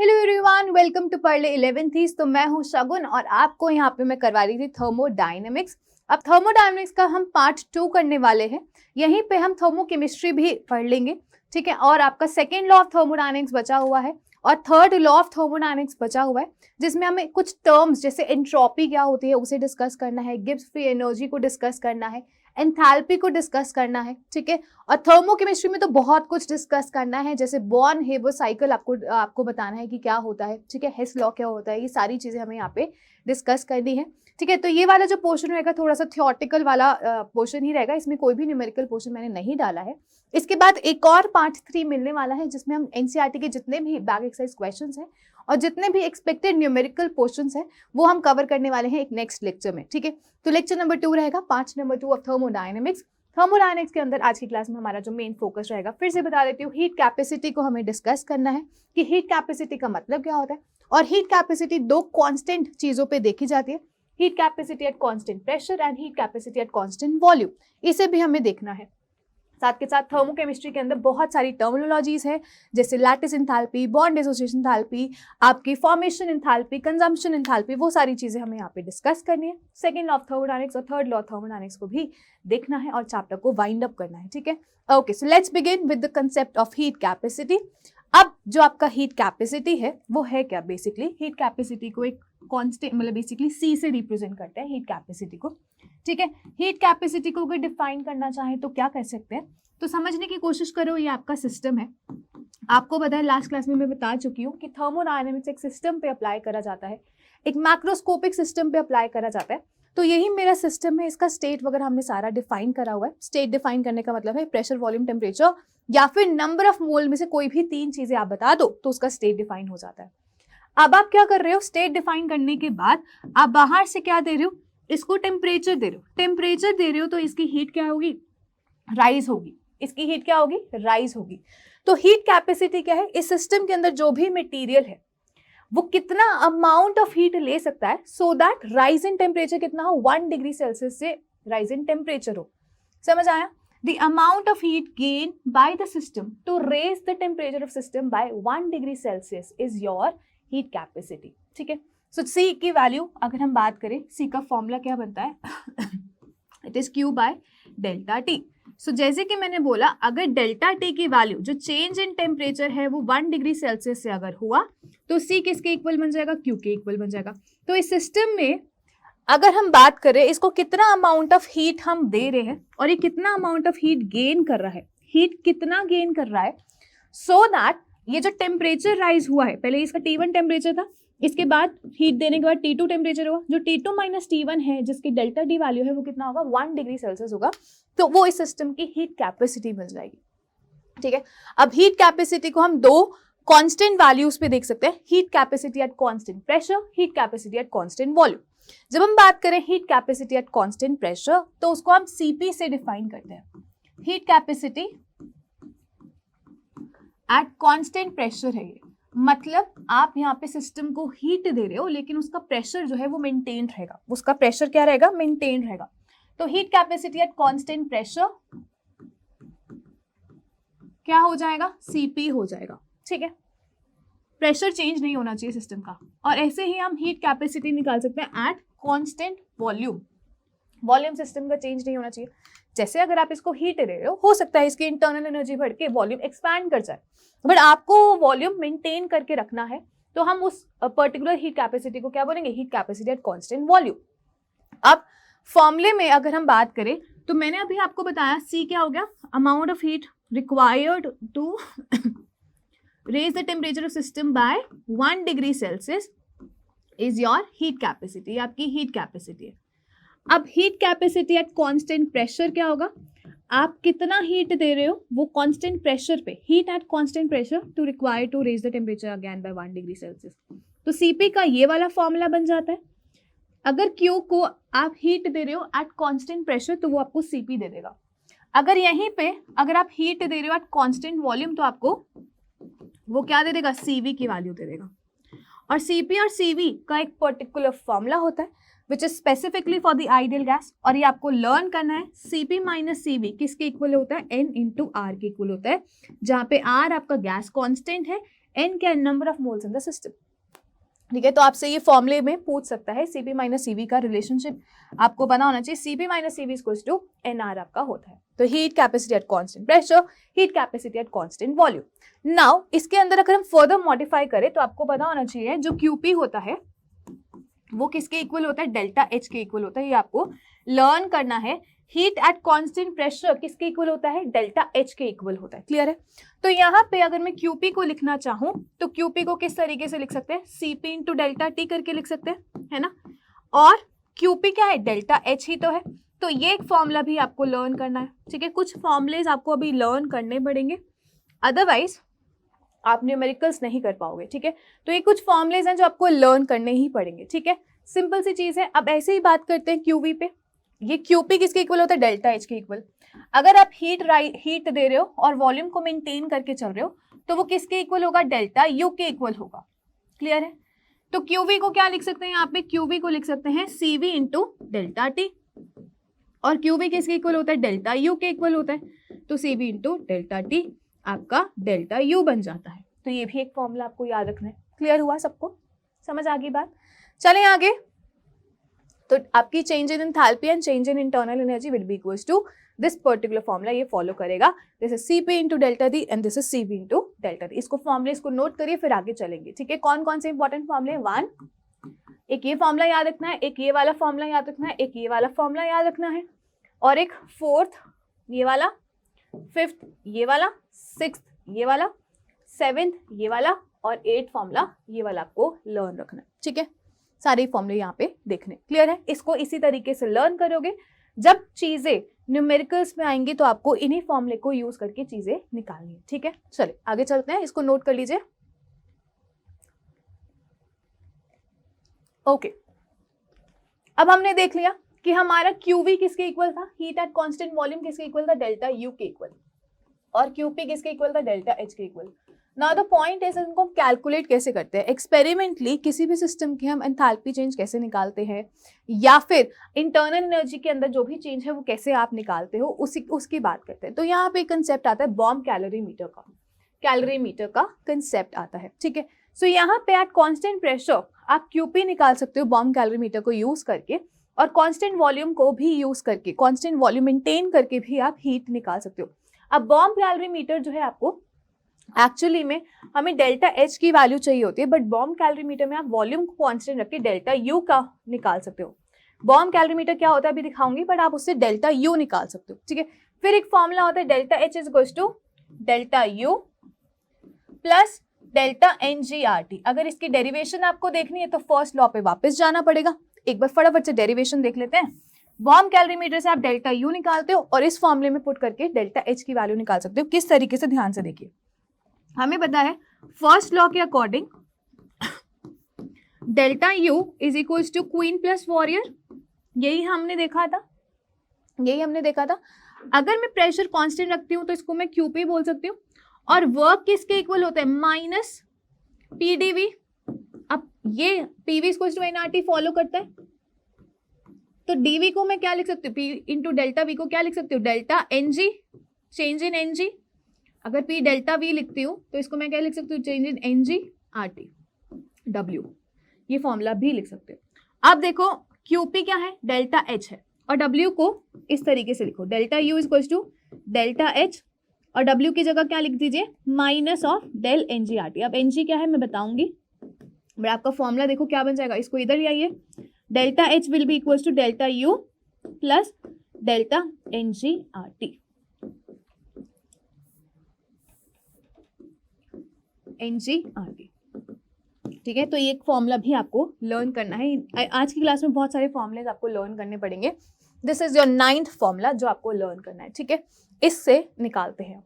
Hello everyone, welcome to Parle 11th। तो मैं हूं शगुन और आपको यहाँ पे मैं करवा रही थी थर्मोडायनेमिक्स। अब थर्मोडायनेमिक्स का हम पार्ट 2 करने वाले हैं। यहीं पे हम थर्मोकेमिस्ट्री भी पढ़ लेंगे, ठीक है। और आपका सेकेंड लॉ ऑफ थर्मोडायनेमिक्स बचा हुआ है और थर्ड लॉ ऑफ थर्मोडायनेमिक्स बचा हुआ है, जिसमें हमें कुछ टर्म्स जैसे एंट्रोपी क्या होती है उसे डिस्कस करना है, गिब्स फ्री एनर्जी को डिस्कस करना है, एंथैल्पी को डिस्कस करना है, ठीक है। और थर्मोकेमिस्ट्री में तो बहुत कुछ डिस्कस करना है, जैसे बॉर्न हेबर साइकिल आपको बताना है कि क्या होता है, ठीक है। हेस लॉ क्या होता है, ये सारी चीजें हमें यहाँ पे डिस्कस करनी है, ठीक है। तो ये वाला जो पोर्शन रहेगा थोड़ा सा थियोरेटिकल वाला पोर्शन ही रहेगा, इसमें कोई भी न्यूमेरिकल पोर्शन मैंने नहीं डाला है। इसके बाद एक और पार्ट 3 मिलने वाला है, जिसमें हम एनसीईआरटी के जितने भी बैक एक्सरसाइज क्वेश्चंस हैं और जितने भी एक्सपेक्टेड न्यूमेरिकल पोर्शंस हैं वो हम कवर करने वाले हैं एक नेक्स्ट लेक्चर में, ठीक है। तो लेक्चर नंबर 2 रहेगा, part number 2 of thermodynamics. Thermodynamics के अंदर आज की क्लास में हमारा जो मेन फोकस रहेगा, फिर से बता देती हूँ, हीट कैपेसिटी को हमें डिस्कस करना है कि हीट कैपेसिटी का मतलब क्या होता है। और हीट कैपेसिटी दो कांस्टेंट चीजों पे देखी जाती है, heat capacity at constant pressure and heat capacity at constant volume. इसे भी हमें देखना है। साथ के साथ थर्मोकेमिस्ट्री के अंदर बहुत सारी टर्मिनोलॉजीज है, जैसे lattice enthalpy, bond dissociation enthalpy, आपकी फॉर्मेशन एंथैल्पी, कंजम्पशन एंथैल्पी, वो सारी चीजें हमें यहाँ पे डिस्कस करनी है। सेकंड लॉ ऑफ थर्मोडायनेमिक्स और थर्ड लॉ ऑफ थर्मोडायनेमिक्स को भी देखना है और चैप्टर को वाइंड अप करना है, ठीक है। Okay, so let's begin with the concept of heat capacity. अब जो आपका हीट कैपेसिटी है वो है क्या, बेसिकली हीट कैपेसिटी को एक कांस्टेंट मतलब बेसिकली सी से रिप्रेजेंट करते हैं हीट कैपेसिटी को, ठीक है। हीट कैपेसिटी को अगर डिफाइन करना चाहे तो क्या कर सकते हैं, तो समझने की कोशिश करो। ये आपका सिस्टम है, आपको पता है लास्ट क्लास में मैं बता चुकी हूँ कि थर्मोडायनेमिक्स एक सिस्टम पे अप्लाई करा जाता है, एक मैक्रोस्कोपिक सिस्टम पे अप्लाई करा जाता है। तो यही मेरा सिस्टम है, इसका स्टेट वगैरह हमने सारा डिफाइन करा हुआ है। स्टेट डिफाइन करने का मतलब है प्रेशर, वॉल्यूम, टेम्परेचर या फिर नंबर ऑफ मोल में से कोई भी 3 चीजें आप बता दो तो उसका स्टेट डिफाइन हो जाता है। अब आप क्या कर रहे हो, स्टेट डिफाइन करने के बाद आप बाहर से क्या दे रहे हो, इसको टेम्परेचर दे रहे हो। टेम्परेचर दे रहे हो तो इसकी हीट क्या होगी, राइज होगी। इसकी हीट क्या होगी, राइज होगी। तो हीट कैपेसिटी क्या है, इस सिस्टम के अंदर जो भी मटेरियल है वो कितना अमाउंट ऑफ हीट ले सकता है so that rise in temperature कितना हो, 1 डिग्री सेल्सियस से राइज इन टेम्परेचर हो। समझ आया। The amount of heat gained by the system to raise the temperature of system by 1 degree Celsius is your heat capacity, ठीक है। So C की value अगर हम बात करें, C का फॉर्मूला क्या बनता है it is Q by delta T. So जैसे कि मैंने बोला, अगर डेल्टा टी की वैल्यू जो चेंज इन टेम्परेचर है वो 1 डिग्री सेल्सियस से अगर हुआ तो C किसके इक्वल बन जाएगा, Q के इक्वल बन जाएगा। तो इस सिस्टम में अगर हम बात करें इसको कितना अमाउंट ऑफ हीट हम दे रहे हैं और ये कितना अमाउंट ऑफ हीट गेन कर रहा है, हीट कितना गेन कर रहा है, सो दैट ये जो टेम्परेचर राइज हुआ है, पहले इसका T1 टेम्परेचर था, इसके बाद हीट देने के बाद T2 टेम्परेचर हुआ, जो T2 माइनस T1 है जिसकी डेल्टा टी वैल्यू है वो कितना होगा, 1 डिग्री सेल्सियस होगा। तो वो इस सिस्टम की हीट कैपेसिटी मिल जाएगी, ठीक है। अब हीट कैपेसिटी को हम दो कांस्टेंट वैल्यूज पे देख सकते हैं, heat capacity at constant pressure, heat capacity at constant volume. जब हम बात करें heat capacity at constant pressure तो उसको हम सीपी से डिफाइन करते हैं। Heat capacity at constant pressure है ये, मतलब आप यहाँ पे सिस्टम को हीट दे रहे हो लेकिन उसका प्रेशर जो है वो मेंटेन रहेगा, उसका प्रेशर क्या रहेगा, मेंटेन रहेगा। तो heat capacity at constant pressure क्या हो जाएगा, सीपी हो जाएगा, ठीक है। प्रेशर चेंज नहीं होना चाहिए सिस्टम का। और ऐसे ही हम हीट कैपेसिटी निकाल सकते हैं eight constant volume. Volume system का चेंज नहीं होना चाहिए। जैसे अगर आप इसको हीट दे रहे हो सकता है इसकी इंटरनल एनर्जी बढ़ के वॉल्यूम एक्सपैंड कर जाए, बट आपको वॉल्यूम मेंटेन करके रखना है तो हम उस पर्टिकुलर हीट कैपेसिटी को क्या बोलेंगे, heat capacity at constant volume. अब फॉर्मूले में अगर हम बात करें तो मैंने अभी आपको बताया सी क्या हो गया, amount of heat required to raise the temperature of system by 1 degree Celsius is your heat capacity, आपकी heat capacity है। अब heat capacity at constant pressure क्या होगा, आप कितना हीट दे रहे हो वो कांस्टेंट प्रेशर पे, heat at constant pressure to require to raise the temperature again by 1 degree Celsius. तो सीपी का ये वाला फॉर्मूला बन जाता है। अगर क्यू को आप हीट दे रहे हो एट कांस्टेंट प्रेशर तो वो आपको सीपी दे देगा। अगर यहीं पे अगर आप हीट दे रहे हो एट कांस्टेंट वॉल्यूम तो आपको वो क्या दे देगा, सीवी की वैल्यू दे देगा। और सीपी और सीवी का एक पर्टिकुलर फॉर्मूला होता है which is specifically for the ideal gas, और ये आपको लर्न करना है। सीपी माइनस सीवी किसके इक्वल होता है, एन इंटू आर के इक्वल होता है, जहाँ पे आर आपका गैस कांस्टेंट है, n क्या है, number of moles in the system. ठीक है, तो आपसे ये फॉर्मूले में पूछ सकता है Cp माइनस Cv का रिलेशनशिप आपको बना होना चाहिए। Cp minus Cv equals to NR आपका होता है। तो heat capacity at constant pressure, heat capacity at constant volume. Now इसके अंदर अगर हम फर्दर मॉडिफाई करें तो आपको पता होना चाहिए जो Qp होता है वो किसके इक्वल होता है, डेल्टा H के इक्वल होता है। ये आपको लर्न करना है। हीट एट कांस्टेंट प्रेशर किसके इक्वल होता है, डेल्टा H के इक्वल होता है। क्लियर है। तो यहाँ पे अगर मैं Qp को लिखना चाहूँ तो Qp को किस तरीके से लिख सकते हैं, Cp इंटू डेल्टा T करके लिख सकते हैं, है ना। और Qp क्या है, डेल्टा H ही तो है। तो ये एक फॉर्मूला भी आपको लर्न करना है। ठीक है, कुछ फॉर्मुलेज आपको अभी लर्न करने पड़ेंगे, अदरवाइज आप न्यूमेरिकल्स नहीं कर पाओगे। ठीक है, तो ये कुछ फॉर्मुलेज हैं जो आपको लर्न करने ही पड़ेंगे। ठीक है, सिंपल सी चीज है। अब ऐसे ही बात करते हैं Qv पे। ये Qp किसके इक्वल होता है, डेल्टा H के इक्वल। अगर आप हीट दे रहे हो और वॉल्यूम को मेंटेन करके चल रहे हो तो वो किसके इक्वल होगा, डेल्टा U के इक्वल होगा। क्लियर है। तो Qv को क्या लिख सकते हैं, यहाँ पे Qv को लिख सकते हैं Cv इंटू डेल्टा T, और Qv किसके इक्वल होता है, डेल्टा U के इक्वल होता है। तो Cv इंटू डेल्टा T आपका डेल्टा U बन जाता है। तो ये भी एक फॉर्मूला आपको याद रखना है। क्लियर हुआ सबको, समझ आ गई बात। चलें आगे। तो आपकी change in enthalpy and change in internal energy will be equals to this particular formula. ये फॉलो करेगा। This is Cp into delta T and this is Cv into delta T. इसको फॉर्मूले इसको नोट करिए, फिर आगे चलेंगे। ठीक है, कौन कौन से इंपॉर्टेंट फॉर्मूले, 1 एक ये फॉर्मूला याद रखना है, एक ये वाला फॉर्मूला याद रखना है, एक ये वाला फॉर्मूला याद रखना है, और एक 4th ये वाला, 5th ये वाला, 6th ये वाला, 7th ये वाला, और 8th फॉर्मूला ये वाला आपको लर्न रखना है। ठीक है, सारे फॉर्मूले यहाँ पे देखने। क्लियर है। इसको इसी तरीके से लर्न करोगे। जब चीजें न्यूमेरिकल्स में आएंगी तो आपको इन्हीं फॉर्मूले को यूज करके चीजें निकालनी है। ठीक है, चलिए आगे चलते हैं। इसको नोट कर लीजिए। ओके, अब हमने देख लिया कि हमारा Qv किसके इक्वल था, हीट एट कांस्टेंट वॉल्यूम किसके इक्वल था, डेल्टा U के इक्वल, और Qp किसके इक्वल था, डेल्टा H के equal. Now the point is इनको कैलकुलेट कैसे करते हैं। एक्सपेरिमेंटली किसी भी सिस्टम की हम एंथैल्पी चेंज कैसे निकालते हैं, या फिर इंटरनल एनर्जी के अंदर जो भी चेंज है वो कैसे आप निकालते हो, उसकी बात करते हैं। तो यहाँ पे कंसेप्ट आता है बॉम्ब कैलोरीमीटर का, कैलोरीमीटर का कंसेप्ट आता है। ठीक है, सो यहाँ पे एट कांस्टेंट प्रेशर आप Qp निकाल सकते हो बॉम्ब कैलोरीमीटर को यूज करके, और कांस्टेंट वॉल्यूम को भी यूज करके, कांस्टेंट वॉल्यूम मेंटेन करके भी आप हीट निकाल सकते हो। अब बॉम्ब कैलोरीमीटर जो है आपको एक्चुअली में हमें डेल्टा H की वैल्यू चाहिए होती है, बट बॉम्ब कैलोरीमीटर में आप वॉल्यूम को कांस्टेंट रख के डेल्टा U का निकाल सकते हो। बॉम्ब कैलोरीमीटर क्या होता है अभी दिखाऊंगी, बट आप उससे डेल्टा U निकाल सकते हो। ठीक है, फिर एक फॉर्मूला होता है delta H is equals to delta U plus delta NGRT। अगर इसकी डेरिवेशन आपको देखनी है तो फर्स्ट लॉ पे वापस जाना पड़ेगा। एक बार फटाफट से डेरिवेशन देख लेते हैं। बॉम्ब कैलोरीमीटर से आप डेल्टा U निकालते हो और इस फॉर्मूले में पुट करके डेल्टा H की वैल्यू निकाल सकते हो। किस तरीके से, ध्यान से देखिए। हमें पता है फर्स्ट लॉ के according delta U is equals to Q plus वॉरियर, यही हमने देखा था। अगर मैं प्रेशर कांस्टेंट रखती हूँ तो इसको मैं Qp बोल सकती हूँ, और वर्क किसके इक्वल होता है, माइनस PdV। अब ये PV equals to nRT follow करता है, तो dV को मैं क्या लिख सकती हूँ, P इंटू डेल्टा V को क्या लिख सकती हूँ, delta NG, change in NG। अगर P डेल्टा V लिखती हूँ तो इसको मैं क्या लिख सकती हूँ, change in NG RT W, ये फॉर्मूला भी लिख सकते हो। अब देखो Qp क्या है, डेल्टा H है, और W को इस तरीके से लिखो, delta U is equals to delta H, और W की जगह क्या लिख दीजिए, माइनस ऑफ डेल NGRT। अब NG क्या है मैं बताऊंगी, बट आपका फॉर्मूला देखो क्या बन जाएगा। इसको इधर ले आइए, delta H will be equals to delta U plus delta NGRT। NGRT, ठीक है। तो ये एक फॉर्मूला भी आपको लर्न करना है। आज की क्लास में बहुत सारे फॉर्मूलेज आपको लर्न करने पड़ेंगे। This is your 9th formula जो आपको लर्न करना है। ठीक है, इससे निकालते हैं।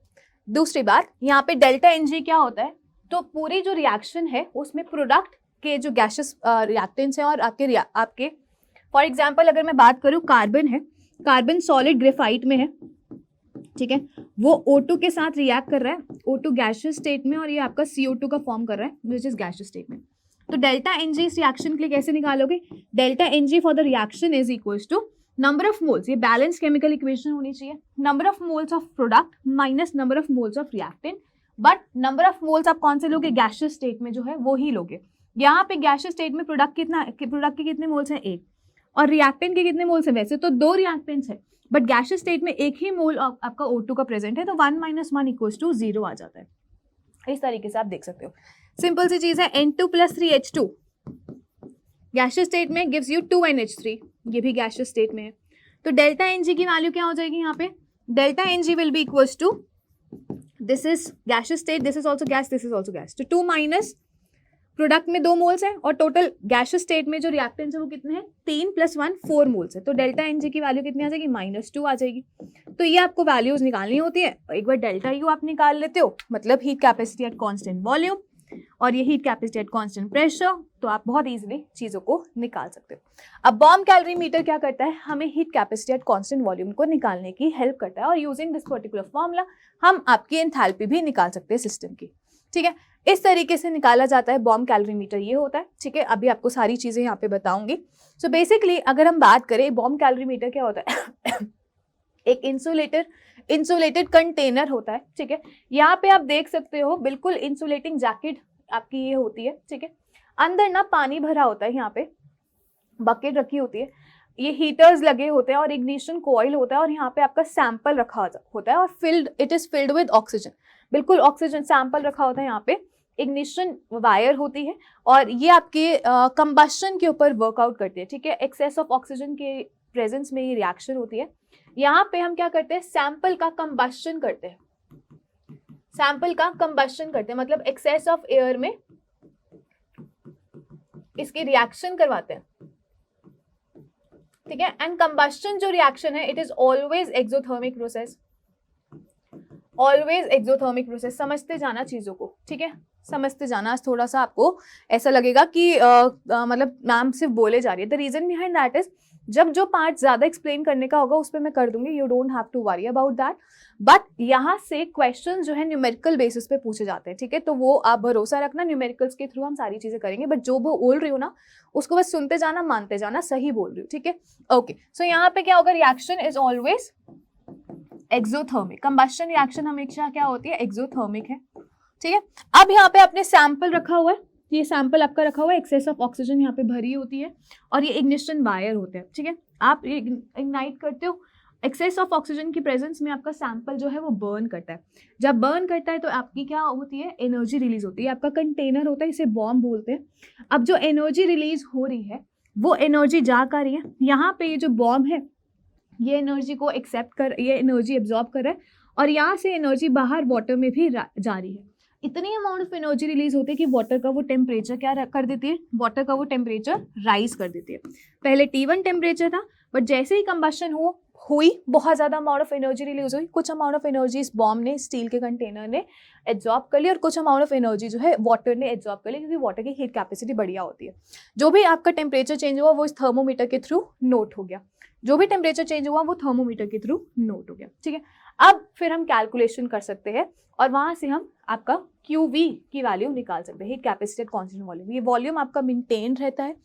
दूसरी बात, यहाँ पे डेल्टा NG क्या होता है, तो पूरी जो रिएक्शन है उसमें प्रोडक्ट के जो गैसेस रिएक्टेंट्स हैं और आपके फॉर एग्जांपल अगर मैं बात करूँ, कार्बन है, कार्बन सॉलिड ग्रेफाइट में है, ठीक है, वो O2 के साथ रिएक्ट कर रहा है, O2 गैसियस स्टेट में, और ये आपका CO2 का फॉर्म कर रहा है विच इज गैसियस स्टेट में। तो डेल्टा NG इस रिएक्शन के लिए कैसे निकालोगे, delta NG for the reaction is equals to number of moles, ये बैलेंस केमिकल इक्वेशन होनी चाहिए, number of moles of product minus number of moles of reactant but number of moles आप कौन से लोगे, गैसियस स्टेट में जो है वो ही लोगे। यहाँ पे गैसियस स्टेट में प्रोडक्ट के कितने मोल्स हैं, 1, और रिएक्टेंट के कितने मोल्स हैं, वैसे तो 2 रिएक्टेंट्स है बट गैसियस स्टेट में 1 ही मोल आपका O2 का प्रेजेंट है, तो 1 - 1 = 0 आ जाता है। इस तरीके से आप देख सकते हो, सिंपल सी चीज है। N2 + 3H2 गैसियस स्टेट में गिव्स यू 2NH3, ये भी गैसियस स्टेट में है। तो डेल्टा Ng की वैल्यू क्या हो जाएगी यहाँ पे, delta Ng will be equals to, this is gaseous state, this is also gas, this is also gas, तो 2 माइनस प्रोडक्ट में 2 मोल्स है और टोटल गैसियस स्टेट में जो रिएक्टेंट्स है वो कितने हैं, 3 + 1 4 मोल्स है। तो डेल्टा Ng की वैल्यू कितनी आ जाएगी, -2 आ जाएगी। तो ये आपको वैल्यूज निकालनी होती है। एक बार डेल्टा U आप निकाल लेते हो, मतलब heat capacity at constant volume, और ये heat capacity at constant pressure, तो आप बहुत इजीली चीजों को निकाल सकते हो। अब बॉम्ब कैलोरीमीटर क्या करता है, हमें heat capacity at constant volume को निकालने की हेल्प करता है, और यूजिंग दिस पर्टिकुलर फॉर्मूला हम आपकी एंथैल्पी भी निकाल सकते हैं सिस्टम की। ठीक है, इस तरीके से निकाला जाता है बॉम्ब कैलोरीमीटर, ये होता है। ठीक है, अभी आपको सारी चीजें यहाँ पे बताऊंगी। सो बेसिकली अगर हम बात करें बॉम्ब कैलोरीमीटर क्या होता है एक इंसुलेटेड कंटेनर होता है। ठीक है, यहाँ पे आप देख सकते हो बिल्कुल इंसुलेटिंग जैकेट आपकी ये होती है। ठीक है, अंदर ना पानी भरा होता है, यहाँ पे बकेट रखी होती है, ये हीटर्स लगे होते हैं और इग्निशन कॉइल होता है, और यहाँ पे आपका सैंपल रखा होता है और it is filled with oxygen, बिल्कुल ऑक्सीजन सैंपल रखा होता है। यहाँ पे इग्निशन वायर होती है और ये आपके कंबशन के ऊपर वर्कआउट करती है। ठीक है, एक्सेस ऑफ ऑक्सीजन के प्रेजेंस में ये रिएक्शन होती है। यहाँ पे हम क्या करते हैं, सैंपल का कंबशन करते हैं, मतलब एक्सेस ऑफ एयर में इसकी रिएक्शन करवाते हैं। ठीक है, एंड कंबशन जो रिएक्शन है it is always exothermic process, समझते जाना चीजों को। ठीक है, समझते जाना, थोड़ा सा आपको ऐसा लगेगा कि मतलब नाम सिर्फ बोले जा रही है। The reason behind that is, जब जो पार्ट ज्यादा एक्सप्लेन करने का होगा उस पर मैं कर दूंगी, you don't have to worry about that. But यहाँ से क्वेश्चन जो है न्यूमेरिकल बेसिस पे पूछे जाते हैं। ठीक है, तो वो आप भरोसा रखना, न्यूमेरिकल्स के थ्रू हम सारी चीजें करेंगे। बट जो वो बोल रही हो ना उसको बस सुनते जाना, मानते जाना, सही बोल रही हूँ। ठीक है, ओके। सो यहाँ पे क्या होगा, reaction is always exothermic, combustion reaction हमेशा क्या होती है, एक्सोथर्मिक है। ठीक है, अब यहाँ पे आपने सैंपल रखा हुआ है, ये सैंपल आपका रखा हुआ है, एक्सेस ऑफ ऑक्सीजन यहाँ पे भरी होती है और ये इग्निशन वायर होते हैं। ठीक है, आप इग्नाइट करते हो, एक्सेस ऑफ ऑक्सीजन की प्रेजेंस में आपका सैंपल जो है वो बर्न करता है। जब बर्न करता है तो आपकी क्या होती है, एनर्जी रिलीज होती है, आपका कंटेनर होता है, इसे बॉम्ब बोलते हैं। अब जो एनर्जी रिलीज हो रही है वो एनर्जी जा कर रही है, यहाँ पे ये जो बॉम्ब है ये एनर्जी को ये एनर्जी एब्जॉर्ब कर रहा है और यहाँ से एनर्जी बाहर वाटर में भी जा रही है। इतनी अमाउंट ऑफ एनर्जी रिलीज होती है कि वाटर का वो टेम्परेचर क्या कर देती है, वाटर का वो टेम्परेचर राइज कर देती है। पहले T1 टेम्परेचर था, बट जैसे ही कंबशन हुई बहुत ज़्यादा अमाउंट ऑफ एनर्जी रिलीज हुई, कुछ अमाउंट ऑफ एनर्जी इस बॉम्ब ने, स्टील के कंटेनर ने एब्जॉर्ब कर ली और कुछ अमाउंट ऑफ एनर्जी जो है वाटर ने एब्जॉर्ब कर ली, क्योंकि वाटर की हीट कैपेसिटी बढ़िया होती है। जो भी आपका टेम्परेचर चेंज हुआ वो इस थर्मोमीटर के थ्रू नोट हो गया, जो भी टेम्परेचर चेंज हुआ वो थर्मोमीटर के थ्रू नोट हो गया। ठीक है, अब फिर हम कैलकुलेशन कर सकते हैं और वहां से हम आपका QV की वैल्यू निकाल सकते हैं, heat capacity at constant volume. ये वॉल्यूम आपका मेंटेन रहता है,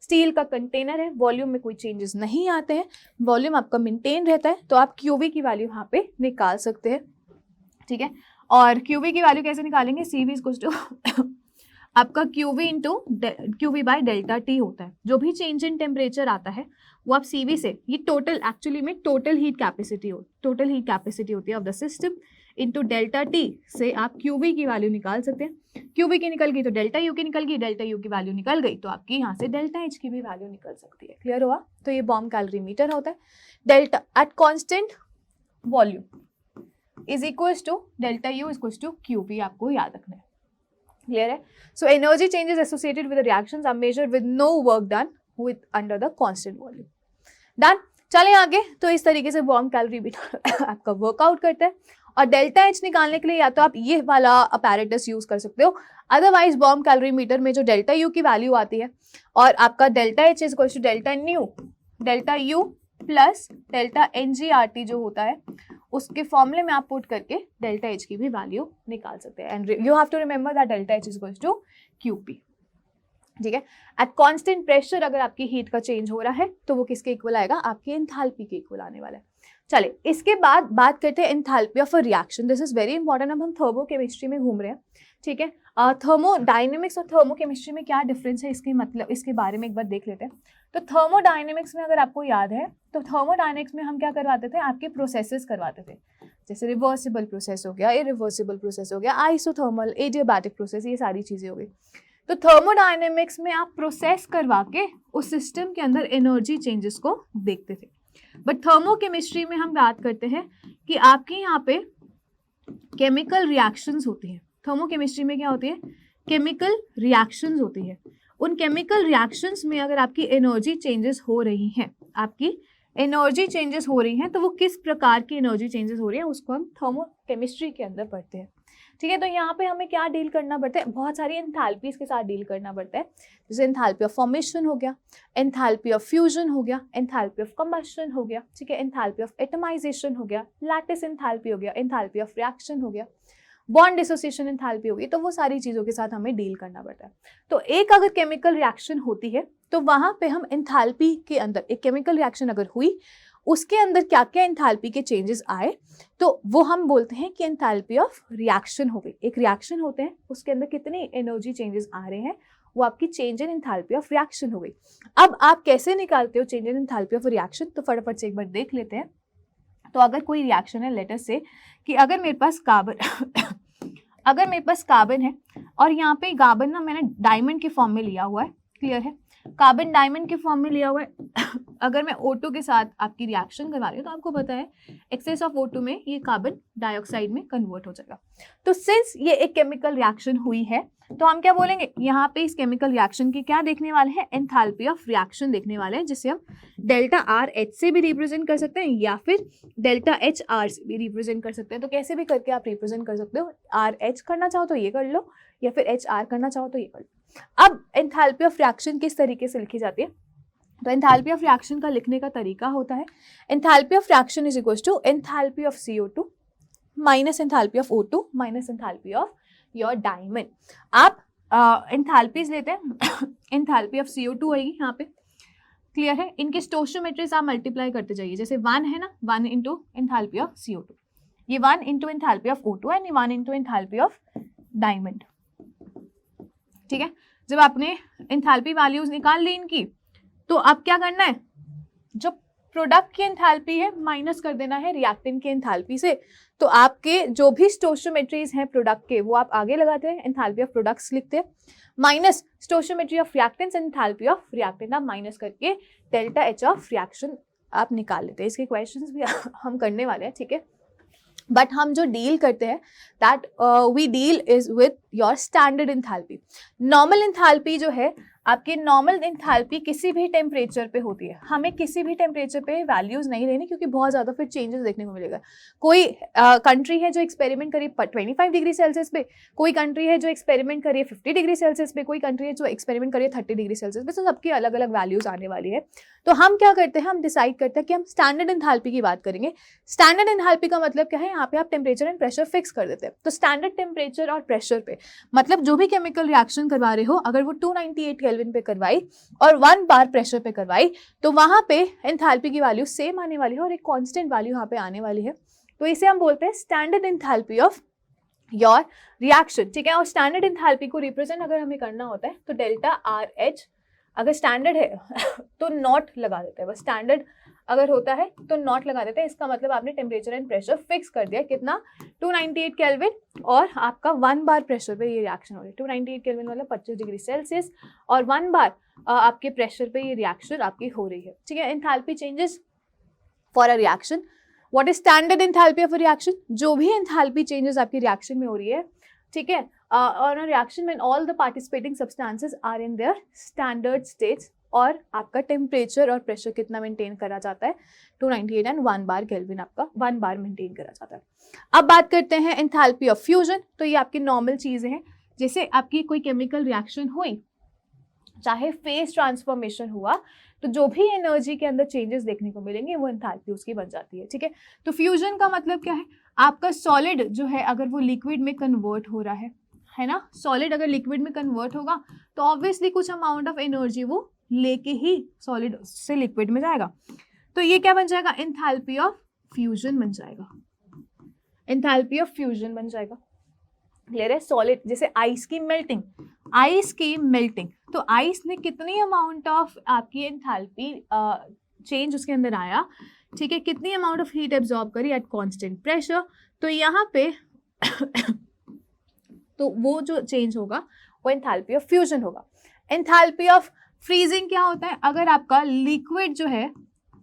स्टील का कंटेनर है, वॉल्यूम में कोई चेंजेस नहीं आते हैं, वॉल्यूम आपका मेंटेन रहता है, तो आप QV की वैल्यू यहाँ पे निकाल सकते हैं। ठीक है, और QV की वैल्यू कैसे निकालेंगे, CV इक्वल्स टू आपका QV into QV by delta T होता है। जो भी चेंज इन टेम्परेचर आता है वो आप CV से, ये टोटल एक्चुअली में टोटल हीट कैपेसिटी होती है of the system, into delta T से आप QV की वैल्यू निकाल सकते हैं। QV की निकल गई तो डेल्टा U की निकल गई, डेल्टा U की वैल्यू निकल गई तो आपकी यहाँ से डेल्टा H की भी वैल्यू निकल सकती है। क्लियर हुआ? तो ये बॉम्ब कैलोरीमीटर होता है। Delta at constant volume is equals to delta U equals to QV, आपको याद रखना है। क्लियर है? So energy changes associated with reactions are measured with no work done with under the constant volume. Done, चलें आगे। तो इस तरीके से बॉम्ब कैलोरीमीटर आपका वर्कआउट करता है और डेल्टा H निकालने के लिए या तो आप ये वाला अपैरेटस यूज कर सकते हो, अदरवाइज बॉम्ब कैलोरीमीटर में जो डेल्टा U की वैल्यू आती है और आपका delta H is equal to delta U plus delta NGRT जो होता है उसके फॉर्मूले में आप पुट करके डेल्टा H की भी वैल्यू निकाल सकते हैं। And you have to remember that delta H is equal to QP। ठीक है, एट कांस्टेंट प्रेशर अगर आपकी हीट का चेंज हो रहा है तो वो किसके इक्वल आएगा, आपकी एंथैल्पी के इक्वल आने वाला है। चलिए इसके बाद बात करते हैं enthalpy of a reaction. This is very important. अब हम थर्मोकेमिस्ट्री में घूम रहे हैं, ठीक है। थर्मोडायनेमिक्स और थर्मोकेमिस्ट्री में क्या डिफरेंस है, इसके मतलब इसके बारे में एक बार देख लेते हैं। तो थर्मोडायनेमिक्स में अगर आपको याद है तो थर्मोडायनेमिक्स में हम क्या करवाते थे, आपके प्रोसेसेस करवाते थे, जैसे रिवर्सिबल प्रोसेस हो गया, इरिवर्सिबल प्रोसेस हो गया, आइसोथर्मल, एडियाबैटिक प्रोसेस, ये सारी चीजें हो गई। तो थर्मोडायनेमिक्स में आप प्रोसेस करवा के उस सिस्टम के अंदर एनर्जी चेंजेस को देखते थे। बट थर्मोकेमिस्ट्री में हम बात करते हैं कि आपके यहाँ पे केमिकल रिएक्शंस होती हैं। थर्मोकेमिस्ट्री में क्या होती है, केमिकल रिएक्शंस होती है। उन केमिकल रिएक्शंस में अगर आपकी एनर्जी चेंजेस हो रही हैं, आपकी एनर्जी चेंजेस हो रही हैं, तो वो किस प्रकार की एनर्जी चेंजेस हो रही हैं उसको हम थर्मोकेमिस्ट्री के अंदर पढ़ते हैं, ठीक है। तो यहाँ पे हमें क्या डील करना पड़ता है, बहुत सारी एंथैल्पीज के साथ डील करना पड़ता है, जैसे एंथैल्पी ऑफ फॉर्मेशन हो गया, एंथैल्पी ऑफ फ्यूजन हो गया, एंथैल्पी ऑफ कंबशन हो गया, ठीक है, एंथैल्पी ऑफ एटमाइजेशन हो गया, लैटिस एंथैल्पी हो गया, एंथैल्पी ऑफ रिएक्शन हो गया, बॉन्ड डिसोसिएशन एंथैल्पी होगी। तो वो सारी चीज़ों के साथ हमें डील करना पड़ता है। तो एक अगर केमिकल रिएक्शन होती है तो वहाँ पे हम एंथैल्पी के अंदर, एक केमिकल रिएक्शन अगर हुई उसके अंदर क्या क्या एंथैल्पी के चेंजेस आए, तो वो हम बोलते हैं कि एंथैल्पी ऑफ रिएक्शन हो गई। एक रिएक्शन होते हैं, उसके अंदर कितने एनर्जी चेंजेस आ रहे हैं, वो आपकी change in enthalpy of reaction हो गई। अब आप कैसे निकालते हो change in enthalpy of reaction, तो फटाफट से एक बार देख लेते हैं। तो अगर कोई रिएक्शन है, लेटर से कि अगर मेरे पास कार्बन है और यहाँ पे कार्बन ना मैंने डायमंड के फॉर्म में लिया हुआ है, क्लियर है, कार्बन डायमंड के फॉर्म में लिया हुआ है। अगर मैं O2 के साथ आपकी रिएक्शन करवा रही हूँ तो आपको पता है एक्सेस ऑफ O2 में ये कार्बन डाइऑक्साइड में कन्वर्ट हो जाएगा। तो सिंस ये एक केमिकल रिएक्शन हुई है तो हम क्या बोलेंगे, यहाँ पे इस केमिकल रिएक्शन की क्या देखने वाले हैं, एंथैल्पी ऑफ रिएक्शन देखने वाले हैं, जिसे हम डेल्टा आर एच से भी रिप्रेजेंट कर सकते हैं या फिर डेल्टा एच आर से भी रिप्रेजेंट कर सकते हैं। तो कैसे भी करके आप रिप्रेजेंट कर सकते हो, आर एच करना चाहो तो ये कर लो या फिर एच आर करना चाहो तो ये कर लो। अब एंथैल्पी ऑफ रिएक्शन किस तरीके से लिखी जाती है, तो एंथैल्पी ऑफ रिएक्शन का लिखने का तरीका होता है, enthalpy of reaction is equal to enthalpy of CO2 minus enthalpy of O2 minus enthalpy of your diamond. आप एंथैल्पीज लेते हैं, एंथैल्पी ऑफ CO2 होगी यहाँ पे, क्लियर है। इनके स्टोइचियोमेट्रीज आप मल्टीप्लाई करते जाइए, जैसे 1 है ना, 1 इंटू एंथैल्पी ऑफ CO2, ये 1 into enthalpy of O2 and 1 into enthalpy of diamond, ठीक है। जब आपने एंथैल्पी वैल्यूज निकाल ली इनकी, तो अब क्या करना है, जो प्रोडक्ट की एंथैल्पी है माइनस कर देना है रिएक्टेंट की एंथैल्पी से। तो आपके जो भी स्टोइचियोमेट्रीज हैं प्रोडक्ट के, वो आप आगे लगाते हैं, एंथैल्पी ऑफ प्रोडक्ट्स लिखते हैं, minus stoichiometry of reactants and enthalpy of reactant, आप माइनस करके डेल्टा एच ऑफ रिएक्शन आप निकाल लेते हैं। इसके क्वेश्चंस भी हम करने वाले हैं, ठीक है। बट हम जो डील करते हैं that we deal is with your standard enthalpy. Normal enthalpy जो है, आपकी नॉर्मल एंथैल्पी किसी भी टेम्परेचर पे होती है, हमें किसी भी टेम्परेचर पे वैल्यूज नहीं लेनी, क्योंकि बहुत ज़्यादा फिर चेंजेस देखने को मिलेगा। कोई कंट्री है जो एक्सपेरिमेंट करी 25 डिग्री सेल्सियस पे, कोई कंट्री है जो एक्सपेरिमेंट करिए 50 डिग्री सेल्सियस पे, कोई कंट्री है जो एक्सपेरिमेंट करिए 30 डिग्री सेल्सियस पे, तो सबकी अलग अलग वैल्यूज आने वाली है। तो हम क्या करते हैं, हम डिसाइड करते हैं कि हम स्टैंडर्ड एंथैल्पी की बात करेंगे। स्टैंडर्ड एंथैल्पी का मतलब क्या है, यहाँ पे आप टेम्परेचर एंड प्रेशर फिक्स कर देते हैं। तो स्टैंडर्ड टेम्परेचर और प्रेशर पे, मतलब जो भी केमिकल रिएक्शन करवा रहे हो, अगर वो 298 केल्विन पे करवाई और 1 बार प्रेशर पे करवाई, तो वहां पे एंथैल्पी की वैल्यू सेम आने वाली है और एक कांस्टेंट वैल्यू यहाँ पे आने वाली है। तो इसे हम बोलते हैं standard enthalpy of your reaction, ठीक है। और स्टैंडर्ड एंथैल्पी को रिप्रेजेंट अगर हमें करना होता है तो डेल्टा आर एच, अगर स्टैंडर्ड है तो नॉट लगा देते हैं, बस स्टैंडर्ड अगर होता है तो नॉट लगा देते हैं। इसका मतलब आपने टेम्परेचर एंड प्रेशर फिक्स कर दिया, कितना, 298 केल्विन, और आपका 1 बार प्रेशर पे ये रिएक्शन हो रही है। 298 केल्विन मतलब 25 डिग्री सेल्सियस, और 1 बार आपके प्रेशर पे ये रिएक्शन आपकी हो रही है, ठीक है। Enthalpy changes for a reaction, what is standard enthalpy of a reaction, जो भी एंथैल्पी चेंजेस आपकी रिएक्शन में हो रही है, ठीक है, और a reaction when all the participating substances are in their standard states, और आपका टेम्परेचर और प्रेशर कितना मेंटेन करा जाता है, 298 एंड 1 बार केल्विन आपका 1 बार मेंटेन करा जाता है। अब बात करते हैं एंथैल्पी ऑफ फ्यूजन। तो ये आपकी नॉर्मल चीज़ें हैं, जैसे आपकी कोई केमिकल रिएक्शन हुई, चाहे फेज ट्रांसफॉर्मेशन हुआ, तो जो भी एनर्जी के अंदर चेंजेस देखने को मिलेंगे वो एंथैल्पी उसकी बन जाती है, ठीक है। तो फ्यूजन का मतलब क्या है, आपका सॉलिड जो है अगर वो लिक्विड में कन्वर्ट हो रहा है ना, सॉलिड अगर लिक्विड में कन्वर्ट होगा तो ऑब्वियसली कुछ अमाउंट ऑफ एनर्जी वो लेके ही सॉलिड से लिक्विड में जाएगा। तो ये क्या बन जाएगा, एंथैल्पी ऑफ फ्यूजन बन जाएगा, एंथैल्पी ऑफ फ्यूजन बन जाएगा। क्लियर है? सॉलिड, जैसे आइस की मेल्टिंग, आइस की मेल्टिंग, तो आइस ने कितनी अमाउंट ऑफ आपकी एंथैल्पी चेंज उसके अंदर आया, ठीक है, कितनी अमाउंट ऑफ हीट एब्जॉर्ब करी एट कांस्टेंट प्रेशर, तो यहाँ पे तो वो जो चेंज होगा वो एंथैल्पी ऑफ फ्यूजन होगा। एंथैल्पी ऑफ फ्रीजिंग क्या होता है? अगर आपका लिक्विड जो है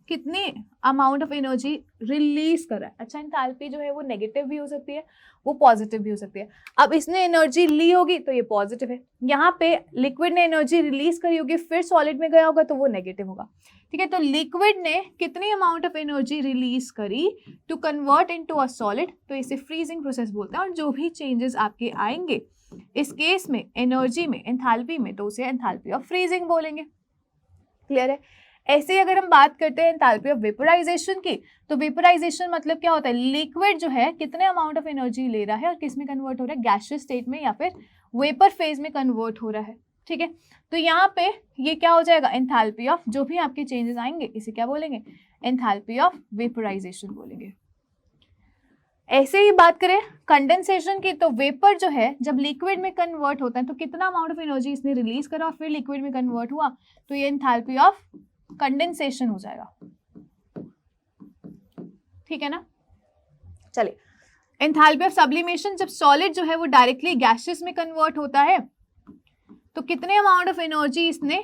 कितने अमाउंट ऑफ एनर्जी रिलीज कर रहा है। अच्छा, एंथैल्पी जो है वो नेगेटिव भी हो सकती है, वो पॉजिटिव भी हो सकती है। अब इसने एनर्जी ली होगी तो ये पॉजिटिव है, यहाँ पे लिक्विड ने एनर्जी रिलीज करी होगी फिर सॉलिड में गया होगा तो वो नेगेटिव होगा। ठीक है, तो लिक्विड ने कितनी अमाउंट ऑफ एनर्जी रिलीज करी to convert into a solid, तो इसे फ्रीजिंग प्रोसेस बोलते हैं। और जो भी चेंजेस आपके आएंगे इस केस में एनर्जी में, एंथैल्पी में, तो उसे एंथैल्पी ऑफ फ्रीजिंग बोलेंगे। क्लियर है? ऐसे ही अगर हम बात करते हैं एंथैल्पी ऑफ वेपोराइजेशन की, तो वेपोराइजेशन मतलब क्या होता है? लिक्विड जो है कितने अमाउंट ऑफ एनर्जी ले रहा है और किस में कन्वर्ट हो रहा है? गैसियस स्टेट में या फिर वेपर फेज में कन्वर्ट हो रहा है। ठीक है, तो यहाँ पे ये क्या हो जाएगा? एंथैल्पी ऑफ, जो भी आपके चेंजेस आएंगे इसे क्या बोलेंगे? एंथैल्पी ऑफ वेपोराइजेशन बोलेंगे। ऐसे ही बात करें कंडेंसेशन की, तो वेपर जो है जब लिक्विड में कन्वर्ट होता है तो कितना अमाउंट ऑफ एनर्जी इसने रिलीज करा और फिर लिक्विड में कन्वर्ट हुआ, तो ये एंथैल्पी ऑफ कंडेंसेशन हो जाएगा। ठीक है ना? चलिए, एंथैल्पी ऑफ सब्लिमेशन, जब सॉलिड जो है वो डायरेक्टली गैसेस में कन्वर्ट होता है तो कितने अमाउंट ऑफ एनर्जी इसने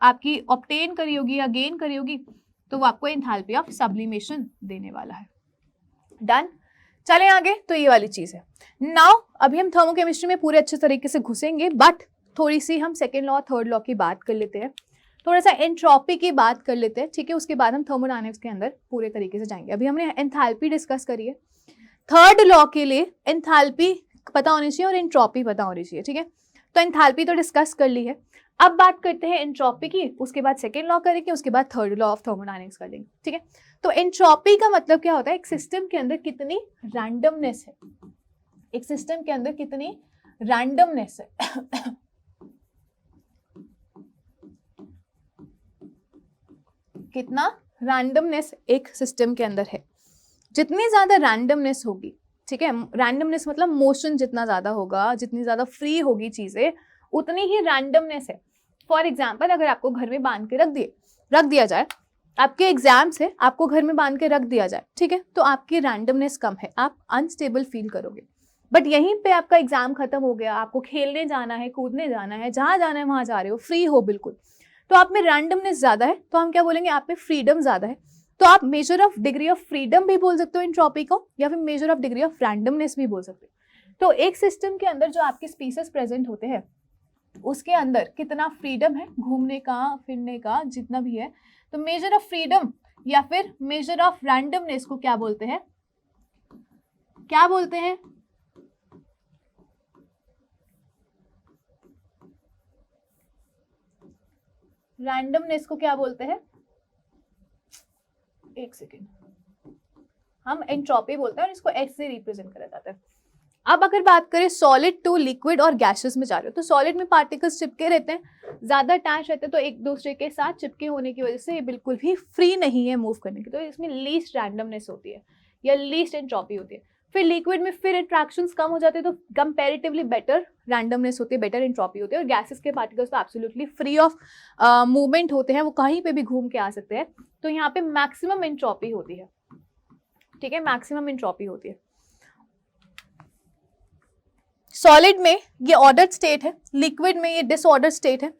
आपकी ऑब्टेन करी होगी या गेन करी होगी, तो वो आपको एंथैल्पी ऑफ सब्लिमेशन देने वाला है। डन? चले आगे, तो ये वाली चीज है। नाउ अभी हम थर्मोकेमिस्ट्री में पूरे अच्छे तरीके से घुसेंगे, बट थोड़ी सी हम सेकेंड लॉ थर्ड लॉ की बात कर लेते हैं, थोड़ा सा एंट्रोपी की बात कर लेते हैं। ठीक है, उसके बाद हम थर्मोडायनेमिक्स के अंदर पूरे तरीके से जाएंगे। अभी हमने एंथैल्पी डिस्कस करी है, थर्ड लॉ के लिए एंथैल्पी पता होनी चाहिए और एंट्रोपी पता होनी चाहिए। ठीक है, तो एंथैल्पी तो डिस्कस कर ली है, अब बात करते हैं एंट्रोपी की, उसके बाद सेकेंड लॉ करेंगे, उसके बाद थर्ड लॉ ऑफ थर्मोडायनेमिक्स कर लेंगे। ठीक है, तो एंट्रोपी का मतलब क्या होता है? एक सिस्टम के अंदर कितनी रैंडमनेस है, एक सिस्टम के अंदर कितनी रैंडमनेस है कितना रैंडमनेस एक सिस्टम के अंदर है। जितनी ज्यादा रैंडमनेस होगी, ठीक है, रैंडमनेस मतलब मोशन जितना ज्यादा होगा, जितनी ज्यादा फ्री होगी चीजें, उतनी ही रैंडमनेस है। फॉर एग्जाम्पल, अगर आपको घर में बांध के रख दिया जाए, आपके एग्जाम्स है, आपको घर में बांध के रख दिया जाए, ठीक है, तो आपकी रैंडमनेस कम है, आप अनस्टेबल फील करोगे। बट यहीं पे आपका एग्जाम खत्म हो गया, आपको खेलने जाना है, कूदने जाना है, जहां जाना है वहां जा रहे हो, फ्री हो बिल्कुल, तो आप में रैंडमनेस ज्यादा है, तो हम क्या बोलेंगे? आप में फ्रीडम ज्यादा है। तो आप measure of degree of freedom भी बोल सकते हो एंट्रोपी को, या फिर measure of degree of randomness भी बोल सकते हो। तो एक सिस्टम के अंदर जो आपके स्पीसीज प्रेजेंट होते हैं उसके अंदर कितना फ्रीडम है घूमने का, फिरने का, जितना भी है, तो मेजर ऑफ फ्रीडम या फिर मेजर ऑफ रैंडमनेस को क्या बोलते हैं? क्या बोलते हैं? रैंडमनेस को क्या बोलते हैं? एक सेकेंड, हम एंट्रोपी बोलते हैं और इसको एच से रिप्रेजेंट करा जाता है। अब अगर बात करें सॉलिड टू लिक्विड और गैसेस में जा रहे हो, तो सॉलिड में पार्टिकल्स चिपके रहते हैं, ज्यादा अटैच रहते हैं, तो एक दूसरे के साथ चिपके होने की वजह से ये बिल्कुल भी फ्री नहीं है मूव करने की, तो इसमें लीस्ट रैंडमनेस होती है या लीस्ट एंट्रोपी होती है। फिर लिक्विड में फिर इंट्रैक्शंस कम हो जाते हैं, तो कंपैरेटिवली बेटर रैंडमनेस होती है, बेटर एंट्रोपी होती है। और गैसेस के पार्टिकल्स तो एब्सोल्युटली फ्री ऑफ मूवमेंट होते हैं, वो कहीं पे भी घूम के आ सकते हैं, तो यहाँ पे मैक्सिमम एंट्रोपी होती है। ठीक है, मैक्सिमम एंट्रोपी होती है। सॉलिड में ये ऑर्डर्ड स्टेट है, लिक्विड में ये डिसऑर्डर्ड स्टेट है,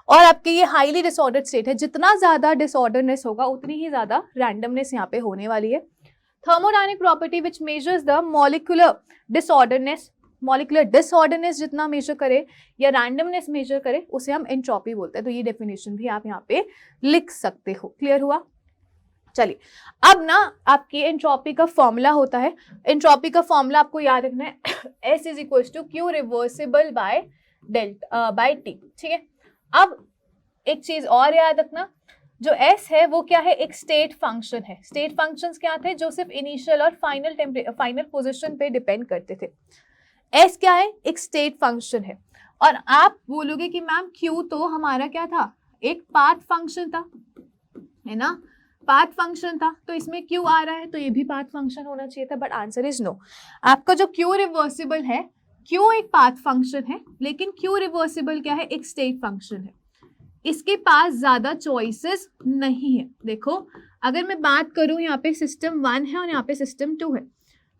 और आपके ये हाईली डिसऑर्डर्ड स्टेट है। जितना ज्यादा डिसऑर्डरनेस होगा उतनी ही ज्यादा रैंडमनेस यहाँ पे होने वाली है। Thermodynamic property which measures the molecular disorderness जितना मेजर करे या रैंडमनेस मेजर करे उसे हम एंट्रोपी बोलते हैं। तो ये डेफिनेशन भी आप यहाँ पे लिख सकते हो। क्लियर हुआ? चलिए, अब ना आपकी एंट्रोपी का फॉर्मूला होता है, एंट्रोपी का फॉर्मूला आपको याद रखना है, S is equal to q reversible by T. ठीक है, अब एक चीज और याद रखना, जो S है वो क्या है? एक स्टेट फंक्शन है। स्टेट फंक्शंस क्या थे? जो सिर्फ इनिशियल और फाइनल पोजीशन पे डिपेंड करते थे। S क्या है? एक स्टेट फंक्शन है। और आप बोलोगे कि मैम Q तो हमारा क्या था? एक पाथ फंक्शन था, है ना? पाथ फंक्शन था, तो इसमें क्यू आ रहा है तो ये भी पाथ फंक्शन होना चाहिए था, बट आंसर इज नो। आपका जो क्यू रिवर्सिबल है, क्यू एक पाथ फंक्शन है, लेकिन क्यू रिवर्सिबल क्या है, एक स्टेट फंक्शन है। इसके पास ज्यादा चॉइसेस नहीं है। देखो अगर मैं बात करूं, यहाँ पे सिस्टम 1 है और यहाँ पे सिस्टम 2 है,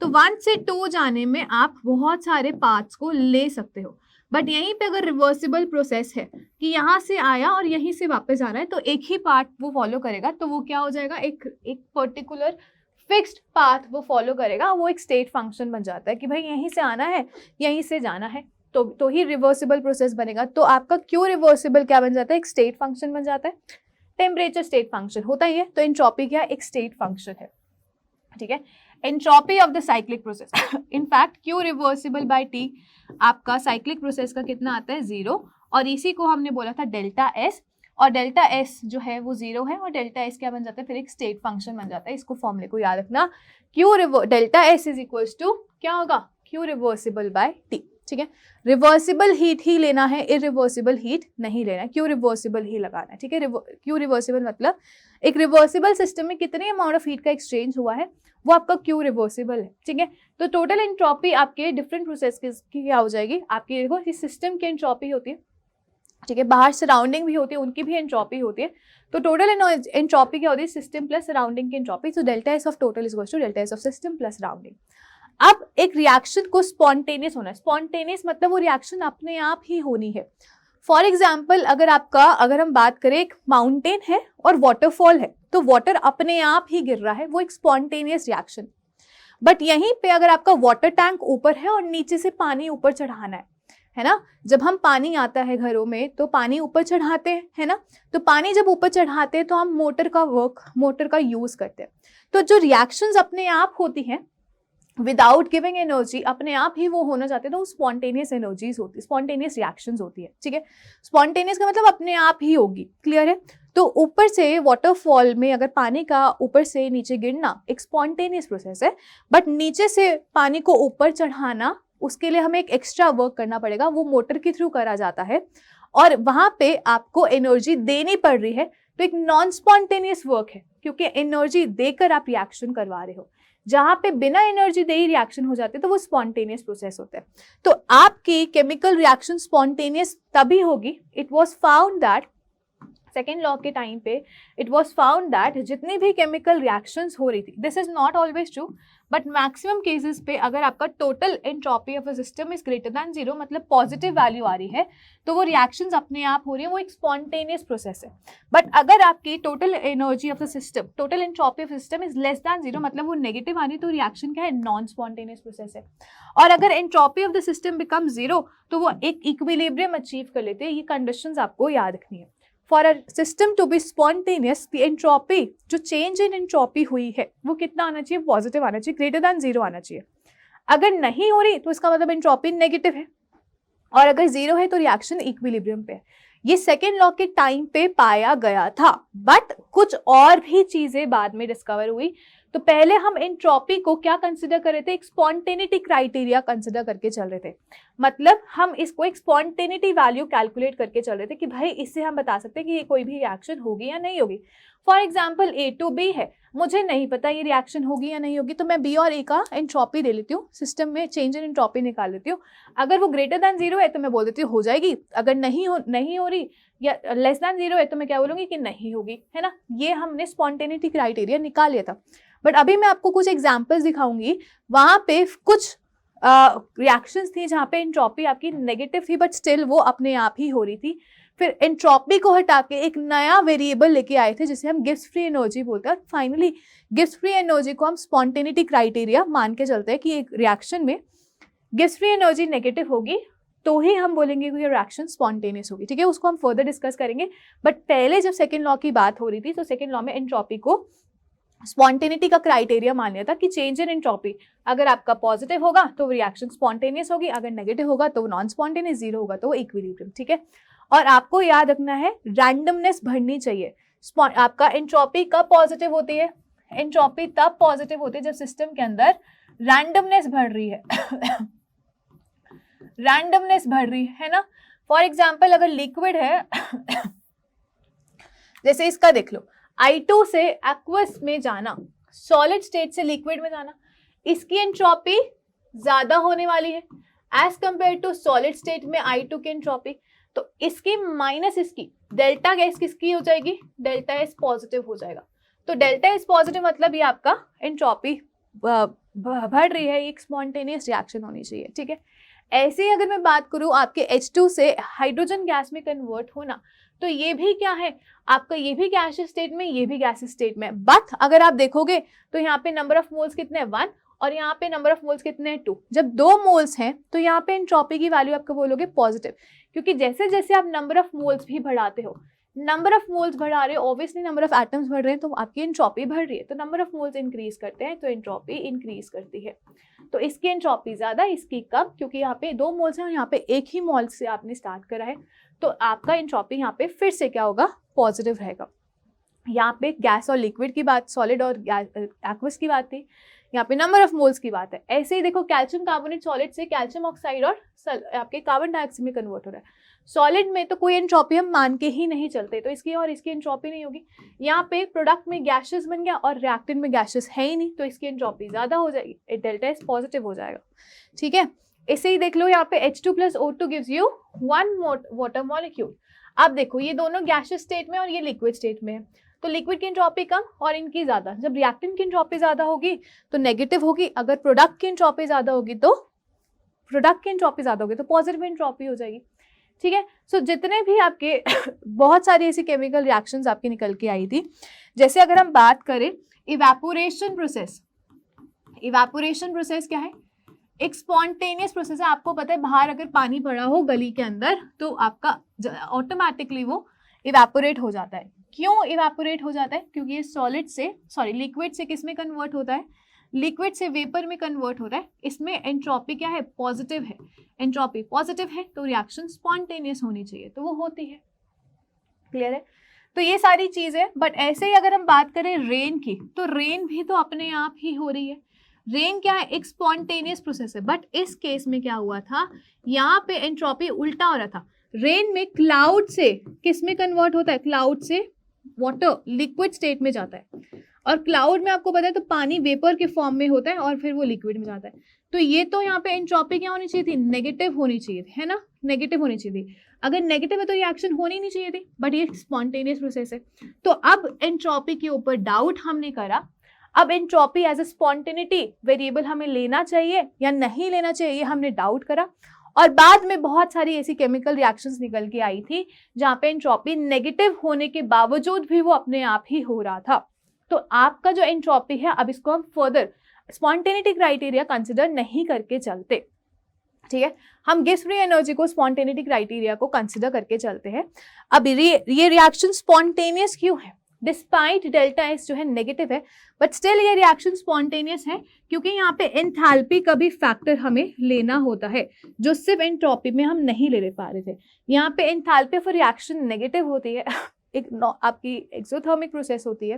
तो 1 से 2 जाने में आप बहुत सारे पाथ्स को ले सकते हो, बट यहीं पे अगर रिवर्सिबल प्रोसेस है कि यहाँ से आया और यहीं से वापस आ रहा है, तो एक ही पाथ वो फॉलो करेगा, तो वो क्या हो जाएगा, एक पर्टिकुलर फिक्स्ड पाथ वो फॉलो करेगा, वो एक स्टेट फंक्शन बन जाता है कि भाई यहीं से आना है, यहीं से जाना है, तो ही रिवर्सिबल प्रोसेस बनेगा। तो आपका क्यों रिवर्सिबल क्या बन जाता है, एक स्टेट फंक्शन बन जाता है। टेम्परेचर स्टेट फंक्शन होता ही है, तो एंट्रोपी क्या, एक स्टेट फंक्शन है, ठीक है। Entropy of the cyclic process, in fact q reversible by T आपका साइक्लिक प्रोसेस का कितना आता है, 0, और इसी को हमने बोला था डेल्टा एस, और डेल्टा एस जो है वो 0 है, और डेल्टा एस क्या बन जाता है, फिर एक स्टेट फंक्शन बन जाता है। इसको फॉर्मूले को याद रखना, delta S is equals to क्या होगा, क्यू रिवर्सिबल बाय टी, ठीक है। रिवर्सिबल हीट ही लेना है, इरिवर्सिबल हीट नहीं लेना है, क्यू रिवर्सिबल ही लगाना है, ठीक है। क्यू रिवर्सिबल मतलब एक रिवर्सिबल सिस्टम में कितने अमाउंट ऑफ हीट का एक्सचेंज हुआ है, वो आपका क्यू रिवर्सिबल है, ठीक है। तो टोटल एंट्रोपी आपके डिफरेंट प्रोसेस की क्या हो जाएगी, आपकी देखो इस सिस्टम की एंट्रोपी होती है, ठीक है, बाहर सराउंडिंग भी होती है, उनकी भी एंट्रोपी होती है, तो टोटल एंट्रोपी क्या होती है, सिस्टम प्लस सराउंडिंग की एंट्रोपी। तो delta S of total is equal to delta S of system plus surrounding. अब एक रिएक्शन को स्पॉन्टेनियस होना है, स्पॉन्टेनियस मतलब वो रिएक्शन अपने आप ही होनी है। फॉर एग्जाम्पल अगर हम बात करें, एक माउंटेन है और वाटरफॉल है, तो वाटर अपने आप ही गिर रहा है, वो एक स्पॉन्टेनियस रिएक्शन। बट यहीं पे अगर आपका वाटर टैंक ऊपर है और नीचे से पानी ऊपर चढ़ाना है ना, जब हम पानी आता है घरों में तो पानी ऊपर चढ़ाते हैं, है ना, तो पानी जब ऊपर चढ़ाते हैं तो हम मोटर का यूज करते हैं। तो जो रिएक्शंस अपने आप होती हैं विदाउट गिविंग एनर्जी, अपने आप ही वो होना चाहते हैं, तो स्पॉन्टेनियस एनर्जीज होती है, स्पॉन्टेनियस रिएक्शंस होती है, ठीक है। स्पॉन्टेनियस का मतलब अपने आप ही होगी, क्लियर है। तो ऊपर से वाटरफॉल में अगर पानी का ऊपर से नीचे गिरना एक स्पॉन्टेनियस प्रोसेस है, बट नीचे से पानी को ऊपर चढ़ाना उसके लिए हमें एक एक्स्ट्रा वर्क करना पड़ेगा, वो मोटर के थ्रू करा जाता है, और वहां पे आपको एनर्जी देनी पड़ रही है, तो एक नॉन स्पॉन्टेनियस वर्क है, क्योंकि एनर्जी देकर आप रिएक्शन करवा रहे हो। जहां पे बिना एनर्जी दे ही रिएक्शन हो जाते हैं तो वो स्पॉन्टेनियस प्रोसेस होता है। तो आपकी केमिकल रिएक्शन स्पॉन्टेनियस तभी होगी, it was found that second law के टाइम पे इट वाज फाउंड दैट जितनी भी केमिकल रिएक्शंस हो रही थी, this is not always true, but maximum cases पे अगर आपका total entropy of a system is greater than 0, मतलब पॉजिटिव वैल्यू आ रही है, तो वो रिएक्शंस अपने आप हो रही है, वो एक स्पॉन्टेनियस प्रोसेस है। बट अगर आपकी total energy of the system, total entropy of system is less than 0, मतलब वो नेगेटिव आ रही है, तो रिएक्शन क्या है, नॉन स्पॉन्टेनियस प्रोसेस है। और अगर entropy of the system become 0, तो वो एक इक्विलिब्रियम अचीव कर लेते हैं। ये कंडीशंस आपको याद रखनी है। For a system to be spontaneous, the entropy, जो change in entropy हुई है, वो कितना आना चाहिए, पॉजिटिव आना चाहिए, ग्रेटर दैन 0 आना चाहिए। अगर नहीं हो रही तो इसका मतलब एंट्रोपी नेगेटिव है, और अगर 0 है तो रिएक्शन इक्विलिब्रियम पे है। ये सेकेंड लॉ के टाइम पे पाया गया था, बट कुछ और भी चीजें बाद में डिस्कवर हुई। तो पहले हम एंट्रोपी को क्या कंसिडर कर रहे थे, एक स्पॉन्टेनिटी क्राइटेरिया कंसिडर करके चल रहे थे, मतलब हम इसको एक स्पॉन्टेनिटी वैल्यू कैलकुलेट करके चल रहे थे कि भाई इससे हम बता सकते हैं कि ये कोई भी रिएक्शन होगी या नहीं होगी। For example A to B है, मुझे नहीं पता ये रिएक्शन होगी या नहीं होगी, तो मैं B और A का एंट्रोपी ले लेती हूँ, सिस्टम में चेंज इन एंट्रोपी निकाल लेती हूँ। अगर वो ग्रेटर दैन 0 है तो मैं बोल देती हूँ हो जाएगी, अगर नहीं हो रही या लेस दैन 0 है तो मैं क्या बोलूँगी कि नहीं होगी, है ना। ये हमने स्पॉन्टेनिटी क्राइटेरिया निकाल लिया था। बट अभी मैं आपको कुछ एग्जाम्पल्स दिखाऊंगी, वहां पे कुछ रिएक्शंस थी जहाँ पे एंट्रोपी आपकी नेगेटिव थी, बट स्टिल वो अपने आप ही हो रही थी। फिर एंट्रोपी को हटा के एक नया वेरिएबल लेके आए थे जिसे हम गिब्स फ्री एनर्जी बोलते हैं। फाइनली गिब्स फ्री एनर्जी को हम स्पॉन्टेनिटी क्राइटेरिया मान के चलते हैं कि एक रिएक्शन में गिब्स फ्री एनर्जी नेगेटिव होगी तो ही हम बोलेंगे कि ये रिएक्शन स्पॉन्टेनियस होगी, ठीक है। उसको हम फर्दर डिस्कस करेंगे, बट पहले जब सेकेंड लॉ की बात हो रही थी तो सेकेंड लॉ में एंट्रोपी को स्पॉन्टेनिटी का क्राइटेरिया मान लिया था कि चेंज इन एंट्रोपी अगर आपका पॉजिटिव होगा तो रिएक्शन स्पॉन्टेनियस होगी, अगर नेगेटिव होगा तो नॉन स्पॉन्टेनियस, 0 होगा तो इक्विलिब्रियम, ठीक है। और आपको याद रखना है रैंडमनेस भरनी चाहिए। आपका एंट्रोपी कब पॉजिटिव होती है, एंट्रोपी तब पॉजिटिव होती है जब सिस्टम के अंदर रैंडमनेस बढ़ रही है रैंडमनेस बढ़ रही है ना। फॉर एग्जाम्पल अगर लिक्विड है जैसे इसका देख लो, I2 से एक्वस में जाना, सॉलिड स्टेट से लिक्विड में जाना, इसकी एंट्रोपी ज्यादा होने वाली है as compare to solid state में I2 की एंट्रोपी। तो इसकी माइनस इसकी डेल्टा गैस किसकी हो जाएगी, डेल्टा एस पॉजिटिव हो जाएगा। तो डेल्टा एस पॉजिटिव मतलब ये आपका एंट्रोपी बढ़ रही है, एक स्पॉन्टेनियस रिएक्शन होनी चाहिए, ठीक है। ऐसे ही अगर मैं बात करूं आपके H2 से हाइड्रोजन गैस में कन्वर्ट होना, तो ये भी क्या है आपका, ये भी गैसियस स्टेट में, ये भी गैसियस स्टेट में, बट अगर आप देखोगे तो यहाँ पे नंबर ऑफ मोल्स कितने हैं 1 और यहाँ पे नंबर ऑफ मोल्स कितने हैं 2। जब 2 मोल्स हैं तो यहाँ पे एंट्रोपी की वैल्यू आपको बोलोगे पॉजिटिव, क्योंकि जैसे जैसे आप नंबर ऑफ मोल्स भी बढ़ाते हो, नंबर ऑफ मोल्स बढ़ा रहे हो, ऑब्वियसली नंबर ऑफ एटम्स बढ़ रहे हैं तो आपकी एंट्रोपी बढ़ रही है, तो नंबर ऑफ मोल्स इंक्रीज करते हैं तो एंट्रोपी इंक्रीज करती है। तो इसकी एंट्रोपी ज्यादा, इसकी कम, क्योंकि यहाँ पे 2 मोल्स हैं और यहाँ पे एक ही मोल से आपने स्टार्ट करा है, तो आपका एंट्रोपी यहाँ पे फिर से क्या होगा, पॉजिटिव रहेगा। यहाँ पे गैस और लिक्विड की बात, सॉलिड और एक्वस की बात थी, यहाँ पे नंबर ऑफ मोल्स की बात है। ऐसे ही देखो कैल्शियम कार्बोनेट सॉलिड से कैल्शियम ऑक्साइड और आपके कार्बन डाइऑक्साइड में कन्वर्ट हो रहा है, सॉलिड में तो कोई एंट्रोपी हम मान के ही नहीं चलते, तो इसकी और इसकी एंट्रोपी नहीं होगी। यहाँ पे प्रोडक्ट में गैसेस बन गया और रिएक्टेंट में गैसेस है ही नहीं, तो इसकी एंट्रोपी ज्यादा हो जाएगी, डेल्टा एस पॉजिटिव हो जाएगा, ठीक है। इसे ही देख लो, यहाँ पे H2 + O2 gives you 1 water molecule. अब देखो ये दोनों गैसियस स्टेट में और ये लिक्विड स्टेट में है, तो लिक्विड की एंट्रोपी कम और इनकी ज्यादा। जब रिएक्टेंट की एंट्रोपी ज्यादा होगी तो नेगेटिव होगी, अगर प्रोडक्ट की एंट्रोपी ज्यादा होगी तो पॉजिटिव एंट्रोपी हो जाएगी, ठीक है। सो जितने भी आपके बहुत सारी ऐसी केमिकल रिएक्शंस आपकी निकल के आई थी, जैसे अगर हम बात करें इवेपोरेशन प्रोसेस क्या है, एक स्पॉन्टेनियस प्रोसेस है। आपको पता है बाहर अगर पानी पड़ा हो गली के अंदर तो आपका ऑटोमेटिकली वो इवेपोरेट हो जाता है। क्यों इवेपोरेट हो जाता है, क्योंकि ये लिक्विड से किस में कन्वर्ट होता है, लिक्विड से वेपर में कन्वर्ट होता है। इसमें एंट्रोपी क्या है, पॉजिटिव है, एंट्रोपी पॉजिटिव है तो रिएक्शन स्पॉन्टेनियस होनी चाहिए, तो वो होती है, क्लियर है। तो ये सारी चीज है। बट ऐसे ही अगर हम बात करें रेन की, तो रेन भी तो अपने आप ही हो रही है। रेन क्या है, एक स्पॉन्टेनियस प्रोसेस है, बट इस केस में क्या हुआ था, यहाँ पे एंट्रोपी उल्टा हो रहा था। रेन में क्लाउड से किस में कन्वर्ट होता है, क्लाउड से वाटर लिक्विड स्टेट में जाता है, और क्लाउड में आपको पता है तो पानी वेपर के फॉर्म में होता है और फिर वो लिक्विड में जाता है। तो ये तो यहाँ पे एंट्रोपी क्या होनी चाहिए थी, नेगेटिव होनी चाहिए थी, है ना, नेगेटिव होनी चाहिए थी। अगर नेगेटिव है तो रिएक्शन होनी नहीं चाहिए थी, बट ये स्पॉन्टेनियस प्रोसेस है। तो अब एंट्रोपी के ऊपर डाउट हमने करा, अब entropy as a spontaneity variable हमें लेना चाहिए या नहीं लेना चाहिए, ये हमने डाउट करा। और बाद में बहुत सारी ऐसी केमिकल रिएक्शंस निकल के आई थी जहाँ पे एंट्रोपी नेगेटिव होने के बावजूद भी वो अपने आप ही हो रहा था। तो आपका जो एंट्रोपी है, अब इसको हम फर्दर स्पॉन्टेनिटी क्राइटेरिया कंसिडर नहीं करके चलते, ठीक है। हम गिब्स फ्री एनर्जी को स्पॉन्टेनिटी क्राइटेरिया को कंसिडर करके चलते हैं। अब ये रिएक्शन स्पॉन्टेनियस क्यों है, डिस्पाइट डेल्टा एस जो है नेगेटिव है, बट स्टिल ये रिएक्शन स्पॉन्टेनियस है, क्योंकि यहाँ पे एंथैल्पी का भी फैक्टर हमें लेना होता है, जो सिर्फ एंट्रोपी में हम नहीं ले पा रहे थे। यहाँ पे एंथैल्पी ऑफ रिएक्शन नेगेटिव होती है, एक आपकी एक्सोथर्मिक प्रोसेस होती है,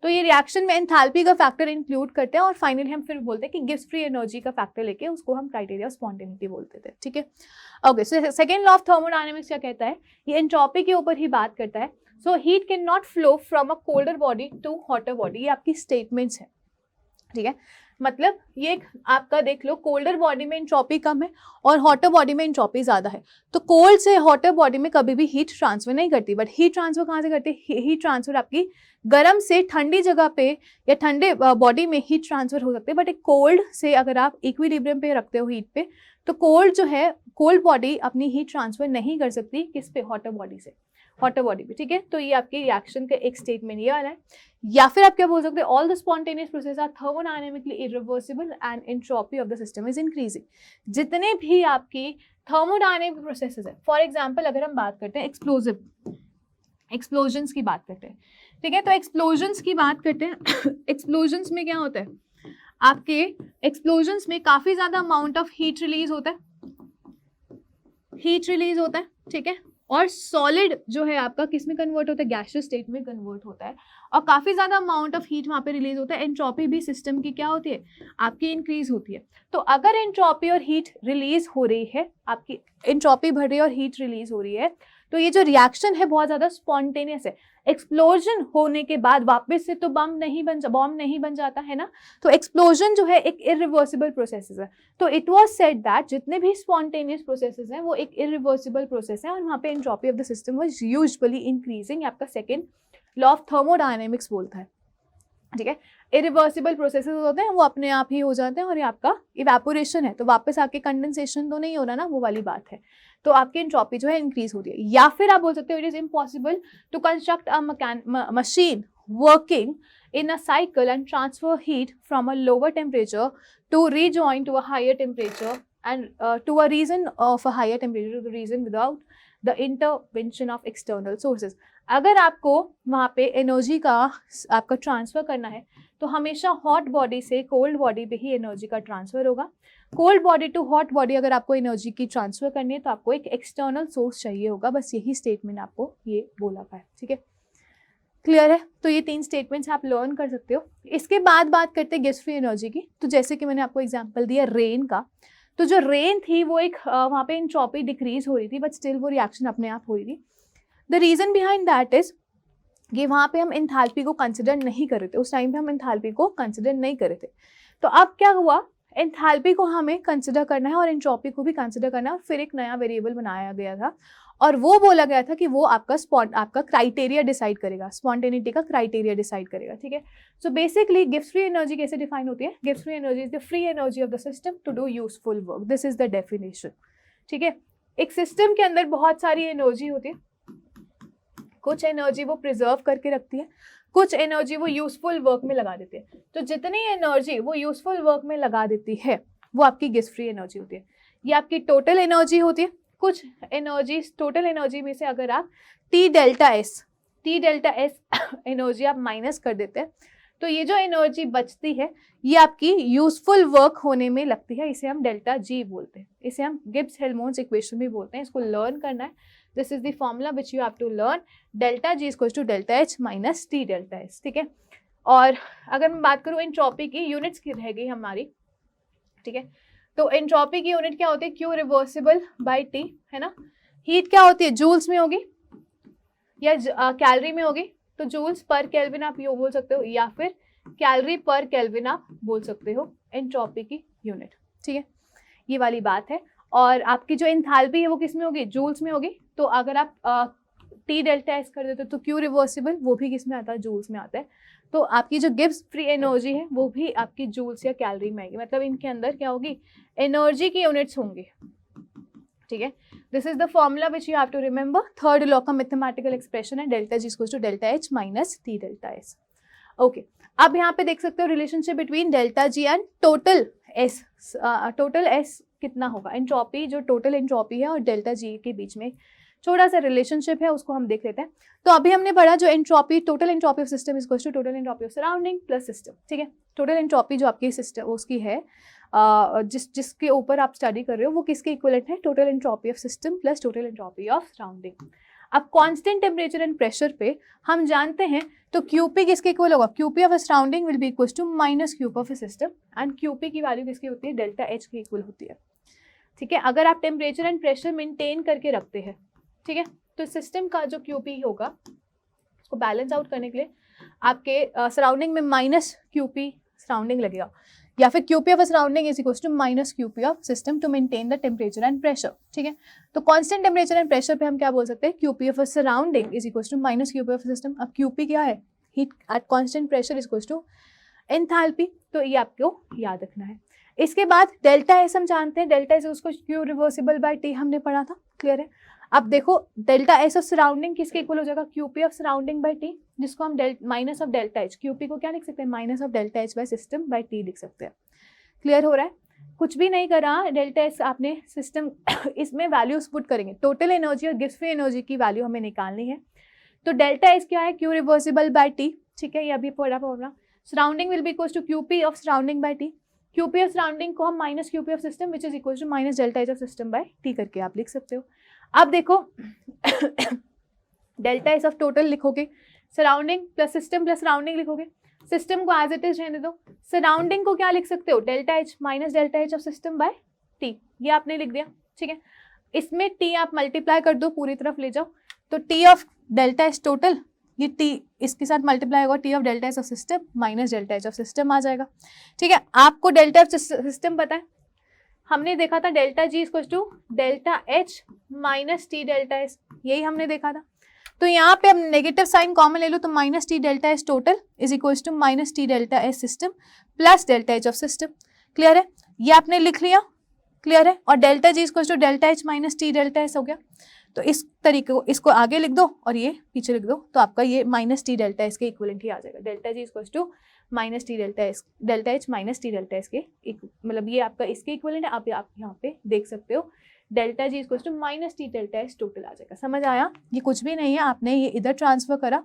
तो ये रिएक्शन में एंथैल्पी का फैक्टर इंक्लूड करते हैं और फाइनली हम फिर बोलते हैं कि गिब्स फ्री एनर्जी का फैक्टर लेके उसको हम क्राइटेरिया ऑफ स्पॉन्टेनिटी बोलते थे, ठीक है। Okay, so second law of thermodynamics क्या कहता है, ये एंट्रोपी के ऊपर ही बात करता है। So heat can not flow from a colder body to hotter body, ये आपकी स्टेटमेंट्स है, ठीक है। मतलब ये आपका देख लो, कोल्डर बॉडी में एंट्रोपी कम है और हॉटर बॉडी में एंट्रोपी ज्यादा है, तो कोल्ड से हॉटर बॉडी में कभी भी हीट ट्रांसफर नहीं करती। बट हीट ट्रांसफर कहाँ से करती है, हीट ट्रांसफर आपकी गर्म से ठंडी जगह पे या ठंडे बॉडी में हीट ट्रांसफर हो सकते हैं, बट एक कोल्ड से अगर आप इक्विलिब्रियम पे रखते हो हीट पे, तो कोल्ड जो है, कोल्ड बॉडी अपनी हीट ट्रांसफर नहीं कर सकती किस पे, हॉटर बॉडी से, हॉटर बॉडी पे, ठीक है। तो ये आपकी रिएक्शन का एक स्टेटमेंट ये वाला है। या फिर आप क्या बोल सकते हैं, all the spontaneous process are thermodynamically irreversible and entropy of the system is increasing. जितने भी आपकी थर्मोडायनेमिक प्रोसेसेस है, फॉर एग्जांपल अगर हम बात करते हैं एक्सप्लोजन्स की बात करते हैं, ठीक है। तो एक्सप्लोजन्स की बात करते हैं, एक्सप्लोजन्स में क्या होता है, आपके एक्सप्लोजन्स में काफी ज्यादा अमाउंट ऑफ हीट रिलीज होता है, ठीक है। और सॉलिड जो है आपका किस में कन्वर्ट होता है, गैसियस स्टेट में कन्वर्ट होता है, और काफी ज्यादा अमाउंट ऑफ हीट वहां पे रिलीज होता है। एंट्रोपी भी सिस्टम की क्या होती है, आपकी इंक्रीज होती है। तो अगर एंट्रोपी और हीट रिलीज हो रही है, आपकी एंट्रोपी बढ़ रही है और हीट रिलीज हो रही है, तो ये जो रिएक्शन है बहुत ज़्यादा स्पॉन्टेनियस है। एक्सप्लोजन होने के बाद वापस से तो बॉम्ब नहीं बन जाता है ना, तो एक्सप्लोजन जो है एक इरिवर्सिबल प्रोसेस है। तो इट वाज सेड दैट जितने भी स्पॉन्टेनियस प्रोसेसेस हैं वो एक इरिवर्सिबल प्रोसेस है, और वहाँ पे entropy of the system was usually increasing. आपका सेकेंड लॉ ऑफ थर्मोडायनेमिक्स बोलता है, ठीक है। इरिवर्सिबल प्रोसेसेस होते हैं वो अपने आप ही हो जाते हैं, और ये आपका इवेपोरेशन है तो वापस आके कंडेंसेशन तो नहीं हो रहा ना, वो वाली बात है। तो आपकी एंट्रोपी जो है इंक्रीज हो रही है। या फिर आप बोल सकते हो it is impossible to construct a machine working in a cycle and transfer heat from a lower temperature to rejoin to a higher temperature and to a region of a higher temperature to the region without the intervention of external sources. अगर आपको वहाँ पे energy का आपका transfer करना है तो हमेशा हॉट बॉडी से कोल्ड बॉडी पे ही एनर्जी का ट्रांसफ़र होगा। Cold body to hot body अगर आपको एनर्जी की ट्रांसफ़र करनी है तो आपको एक एक्सटर्नल सोर्स चाहिए होगा। बस यही स्टेटमेंट आपको ये बोला हुआ है, ठीक है। क्लियर है? तो ये 3 स्टेटमेंट्स आप लर्न कर सकते हो। इसके बाद बात करते हैं गिब्स फ्री एनर्जी की। तो जैसे कि मैंने आपको एग्जांपल दिया रेन का, तो जो रेन थी वो एक वहाँ पे एंट्रोपी डिक्रीज हो रही थी, बट स्टिल वो रिएक्शन अपने आप हो रही थी। The reason behind that is कि वहाँ पे हम एंथैल्पी को कंसिडर नहीं कर रहे थे, उस टाइम पे हम एंथैल्पी को कंसिडर नहीं कर रहे थे। तो अब क्या हुआ, एंथैल्पी को हमें कंसिडर करना है और एंट्रोपी को भी कंसिडर करना है, और फिर एक नया वेरिएबल बनाया गया था और वो बोला गया था कि वो आपका क्राइटेरिया डिसाइड करेगा, स्पॉन्टेनिटी का क्राइटेरिया डिसाइड करेगा, ठीक है। So basically Gibbs free energy कैसे डिफाइन होती है? Gibbs free energy is the free energy of the system to do useful work. This is the definition, ठीक है। एक सिस्टम के अंदर बहुत सारी एनर्जी होती है, कुछ एनर्जी वो प्रिजर्व करके रखती है, कुछ एनर्जी वो यूजफुल वर्क में लगा देती है। तो जितनी एनर्जी वो यूजफुल वर्क में लगा देती है वो आपकी गिब्स फ्री एनर्जी होती है। ये आपकी टोटल एनर्जी होती है। कुछ एनर्जी, टोटल एनर्जी में से अगर आप टी डेल्टा एस एनर्जी आप माइनस कर देते हैं तो ये जो एनर्जी बचती है ये आपकी यूजफुल वर्क होने में लगती है। इसे हम डेल्टा जी बोलते हैं, इसे हम गिब्स हेल्महोल्ट्ज इक्वेशन भी बोलते हैं। इसको लर्न करना है। This is the formula which you have to learn. Delta G equals to delta H minus T delta S, ठीक है। और अगर मैं बात करूँ एंट्रोपी की, यूनिट्स की रह गई हमारी, ठीक है। तो एंट्रोपी की यूनिट क्या होती है? क्यू रिवर्सिबल बाई टी, है ना। हीट क्या होती है? जूल्स में होगी या कैलोरी में होगी, तो जूल्स पर केल्विन आप ये बोल सकते हो, या फिर कैलोरी पर केल्विन आप बोल सकते हो एंट्रोपी की यूनिट, ठीक है। ये वाली बात है। और आपकी जो एंथैल्पी है वो किस में होगी? जूल्स में होगी। तो अगर आप टी डेल्टा एस कर देते हो तो क्यू रिवर्सिबल वो भी किस में आता है? जूल्स में आता है। तो आपकी जो गिब्स फ्री एनर्जी है वो भी आपकी जूल्स या कैलोरी में आएगी, मतलब इनके अंदर क्या होगी? एनर्जी की यूनिट्स होंगी, ठीक है। This is the formula which you have to remember. Third law का मैथमेटिकल एक्सप्रेशन है delta G equals to delta H minus T delta S. Okay, अब यहाँ पे देख सकते हो relationship between delta G and total S. Total S कितना होगा? एंट्रोपी, जो टोटल एंट्रोपी है और डेल्टा जी के बीच में छोटा सा रिलेशनशिप है, उसको हम देख लेते हैं। तो अभी हमने पढ़ा जो entropy, total entropy of system is equals to total entropy of surrounding plus system, ठीक है। टोटल एंट्रोपी जो आपकी सिस्टम उसकी है, जिसके ऊपर आप स्टडी कर रहे हो, वो किसके इक्विवेलेंट है? Total entropy of system plus total entropy of surrounding. अब कांस्टेंट टेम्परेचर एंड प्रेशर पे हम जानते हैं तो क्यूपी किसके इक्वल होगा? QP of a surrounding will be equal to minus QP of a system, and QP की वैल्यू किसकी होती है? डेल्टा एच की इक्वल होती है, ठीक है। अगर आप टेम्परेचर एंड प्रेशर मेंटेन करके रखते हैं, ठीक है, तो सिस्टम का जो क्यूपी होगा उसको बैलेंस आउट करने के लिए आपके सराउंडिंग में माइनस क्यूपी सराउंडिंग लगेगा, या फिर QP of surrounding is equal to minus QP of system to maintain the temperature and pressure, ठीक है। तो कांस्टेंट टेम्परेचर एंड प्रेशर पे हम क्या बोल सकते हैं? QP of surrounding is equal to minus QP of system. अब क्यूपी क्या है? Heat at constant pressure is equal to enthalpy, तो ये आपको याद रखना है। इसके बाद डेल्टा एस हम जानते हैं, डेल्टा एस उसको क्यू रिवर्सिबल बाय टी हमने पढ़ा था, क्लियर है। अब देखो डेल्टा एस ऑफ सराउंडिंग किसके इक्वल हो जाएगा? QP of surrounding by T, जिसको हम minus of delta H, QP को क्या लिख सकते हैं? Minus of delta H by system by T लिख सकते हैं। क्लियर हो रहा है? कुछ भी नहीं करा, डेल्टा एस आपने सिस्टम इसमें वैल्यूज पुट करेंगे, टोटल एनर्जी और गिब्स फ्री एनर्जी की वैल्यू हमें निकालनी है। तो डेल्टा एस क्या है? क्यू रिवर्सिबल बाय टी, ठीक है, ये अभी पढ़ा होगा। Surrounding will be equal to QP of surrounding by T. QP of surrounding को हम minus QP of system which is equal to minus delta H of system by T करके आप लिख सकते हो। अब देखो डेल्टा एस ऑफ टोटल लिखोगे, surrounding plus system plus surrounding लिखोगे, सिस्टम को एज इट इज रहने दो, सराउंडिंग को क्या लिख सकते हो? Delta H minus delta H of system by T, ये आपने लिख दिया, ठीक है। इसमें टी आप मल्टीप्लाई कर दो, पूरी तरफ ले जाओ, तो T of delta H total, ये टी इसके साथ मल्टीप्लाई होगा, T of delta H of system minus delta H of system आ जाएगा। ठीक है, आपको डेल्टा एच सिस्टम पता है, हमने देखा था delta G equal to delta H minus T delta S, यही हमने देखा था। तो यहाँ पे अब नेगेटिव साइन कॉमन ले लो, तो minus T delta S total is equal to minus T delta S system plus delta H of system. Clear है, ये आपने लिख लिया, क्लियर है। और delta G equal to delta H minus T delta S हो गया। तो इस तरीके को, इसको आगे लिख दो और ये पीछे लिख दो, तो आपका ये माइनस टी डेल्टा एस के इक्विवेलेंट ही आ जाएगा। Delta G equal to minus T delta S, delta H minus T delta S के मतलब ये आपका इसके इक्विवेलेंट है। आप यहाँ पे देख सकते हो delta G equal to minus T delta S total आ जाएगा। समझ आया, ये कुछ भी नहीं है, आपने ये इधर ट्रांसफर करा,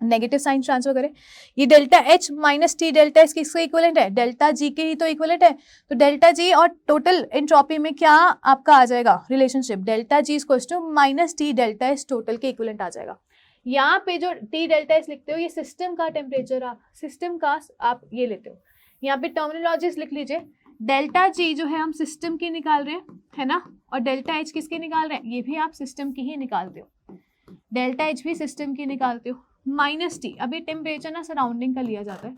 नेगेटिव साइन ट्रांसफर करें। ये delta H minus T delta S किसका इक्विवेलेंट है, डेल्टा जी के ही तो इक्विवेलेंट है। तो डेल्टा जी और टोटल एंट्रोपी में क्या आपका आ जाएगा relationship, delta G equals to minus T delta S total के इक्विवेलेंट आ जाएगा। यहाँ पे जो टी डेल्टा एस लिखते हो ये सिस्टम का टेम्परेचर, आप सिस्टम का आप ये लेते हो, यहाँ पे टर्मिनोलॉजीज लिख लीजिए। डेल्टा जी जो है हम सिस्टम की निकाल रहे हैं, है ना, और डेल्टा एच किसके निकाल रहे हैं, ये भी आप सिस्टम की ही निकालते हो, डेल्टा एच भी सिस्टम की निकालते हो। माइनस टी, अभी टेम्परेचर ना सराउंडिंग का लिया जाता है,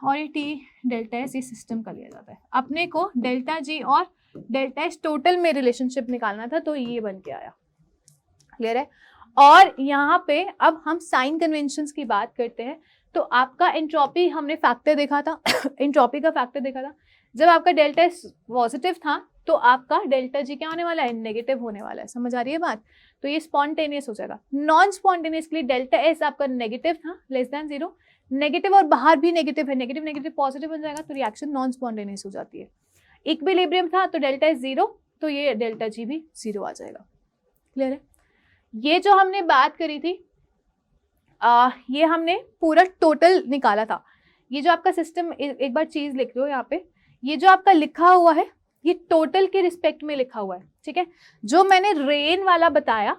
और ये टी डेल्टा एस ये सिस्टम का लिया जाता है। अपने को डेल्टा जी और डेल्टा एस टोटल में रिलेशनशिप निकालना था, तो ये बन के आया। क्लियर है। और यहाँ पे अब हम साइन कन्वेंशंस की बात करते हैं। तो आपका एंट्रोपी हमने फैक्टर देखा था एंट्रोपी का फैक्टर देखा था, जब आपका डेल्टा एस पॉजिटिव था तो आपका डेल्टा जी क्या होने वाला है, नेगेटिव होने वाला है। समझ आ रही है बात, तो ये स्पॉन्टेनियस हो जाएगा। नॉन स्पॉन्टेनियस के लिए डेल्टा एस आपका नेगेटिव था, लेस देन 0, नेगेटिव और बाहर भी नेगेटिव है, नेगेटिव नेगेटिव पॉजिटिव बन जाएगा, तो रिएक्शन नॉन स्पॉन्टेनियस हो जाती है। इक्विलिब्रियम था तो डेल्टा एस 0, तो ये डेल्टा जी भी 0 आ जाएगा। क्लियर है। ये जो हमने बात करी थी ये हमने पूरा टोटल निकाला था। ये जो आपका सिस्टम, एक बार चीज लिख लो यहाँ पे, ये जो आपका लिखा हुआ है ये टोटल के रिस्पेक्ट में लिखा हुआ है। ठीक है, जो मैंने रेन वाला बताया,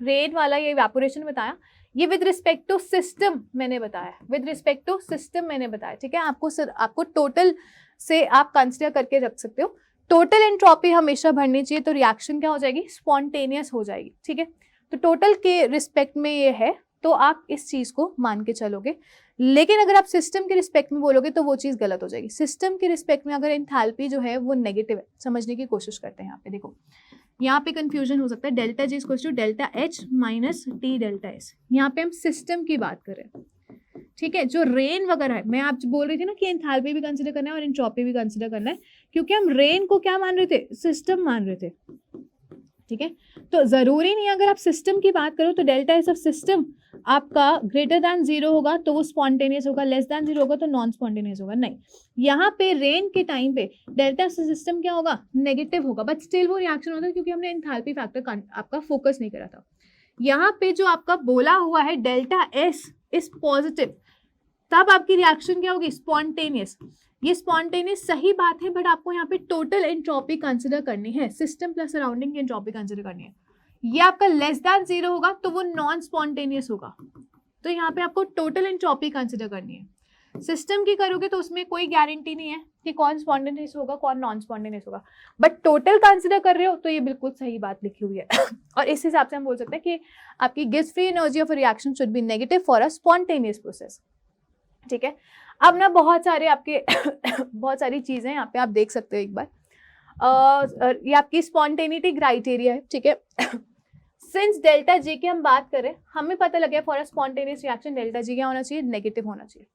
रेन वाला ये इवेपोरेशन बताया, ये विद रिस्पेक्ट टू सिस्टम मैंने बताया, विद रिस्पेक्ट टू सिस्टम मैंने बताया। ठीक है, आपको टोटल से आप कंसिडर करके रख सकते हो। टोटल एंट्रोपी हमेशा भरनी चाहिए, तो रिएक्शन क्या हो जाएगी, स्पॉन्टेनियस हो जाएगी। ठीक है, तो टोटल के रिस्पेक्ट में ये है, तो आप इस चीज को मान के चलोगे। लेकिन अगर आप सिस्टम के रिस्पेक्ट में बोलोगे तो वो चीज गलत हो जाएगी। सिस्टम के रिस्पेक्ट में अगर एंथैल्पी जो है वो नेगेटिव है, समझने की कोशिश करते हैं। यहाँ पे देखो, यहाँ पे कंफ्यूजन हो सकता है, delta G equal to delta H minus T delta S, यहाँ पे हम सिस्टम की बात कर रहे हैं। ठीक है, जो रेन वगैरह है, मैं आप बोल रही थी ना कि एंथैल्पी भी कंसिडर करना है और एंट्रोपी भी कंसिडर करना है, क्योंकि हम रेन को क्या मान रहे थे, सिस्टम मान रहे थे। ठीक है, तो जरूरी नहीं अगर आप सिस्टम की बात करो तो डेल्टा एस ऑफ सिस्टम आपका ग्रेटर दैन 0 होगा तो वो स्पॉन्टेनियस होगा, लेस दैन 0 होगा तो नॉन स्पॉन्टेनियस होगा। नहीं, यहाँ पे रेन के टाइम पे डेल्टा एस सिस्टम क्या होगा, नेगेटिव होगा, बट स्टिल वो रिएक्शन होता है, क्योंकि हमने एंथैल्पी फैक्टर आपका फोकस नहीं करा था। यहाँ पे जो आपका बोला हुआ है डेल्टा एस इज पॉजिटिव, तब आपकी रिएक्शन क्या होगी, स्पॉन्टेनियस। ये स्पॉन्टेनियस सही बात है, बट आपको यहाँ पे टोटल एंट्रोपी कंसिडर करनी है, सिस्टम प्लस सराउंडिंग की एंट्रोपी कंसिडर करनी है। ये आपका लेस दैन 0 होगा तो वो नॉन स्पॉन्टेनियस होगा, तो यहाँ पे आपको टोटल एंट्रोपी कंसिडर करनी है। सिस्टम की करोगे तो उसमें कोई गारंटी नहीं है कि कौन स्पॉन्टेनियस होगा कौन नॉन स्पॉन्टेनियस होगा, बट टोटल कंसिडर कर रहे हो तो ये बिल्कुल सही बात लिखी हुई है। और इस हिसाब से हम बोल सकते हैं कि आपकी Gibbs free energy of reaction should be negative for a spontaneous process. ठीक है, अब ना बहुत सारे आपके बहुत सारी चीजें यहाँ पे आप देख सकते हो एक बार। ये आपकी स्पॉन्टेनिटी क्राइटेरिया है। ठीक है, सिंस डेल्टा जी की हम बात करें, हमें पता लग गया for a spontaneous reaction delta G क्या होना चाहिए, नेगेटिव होना चाहिए।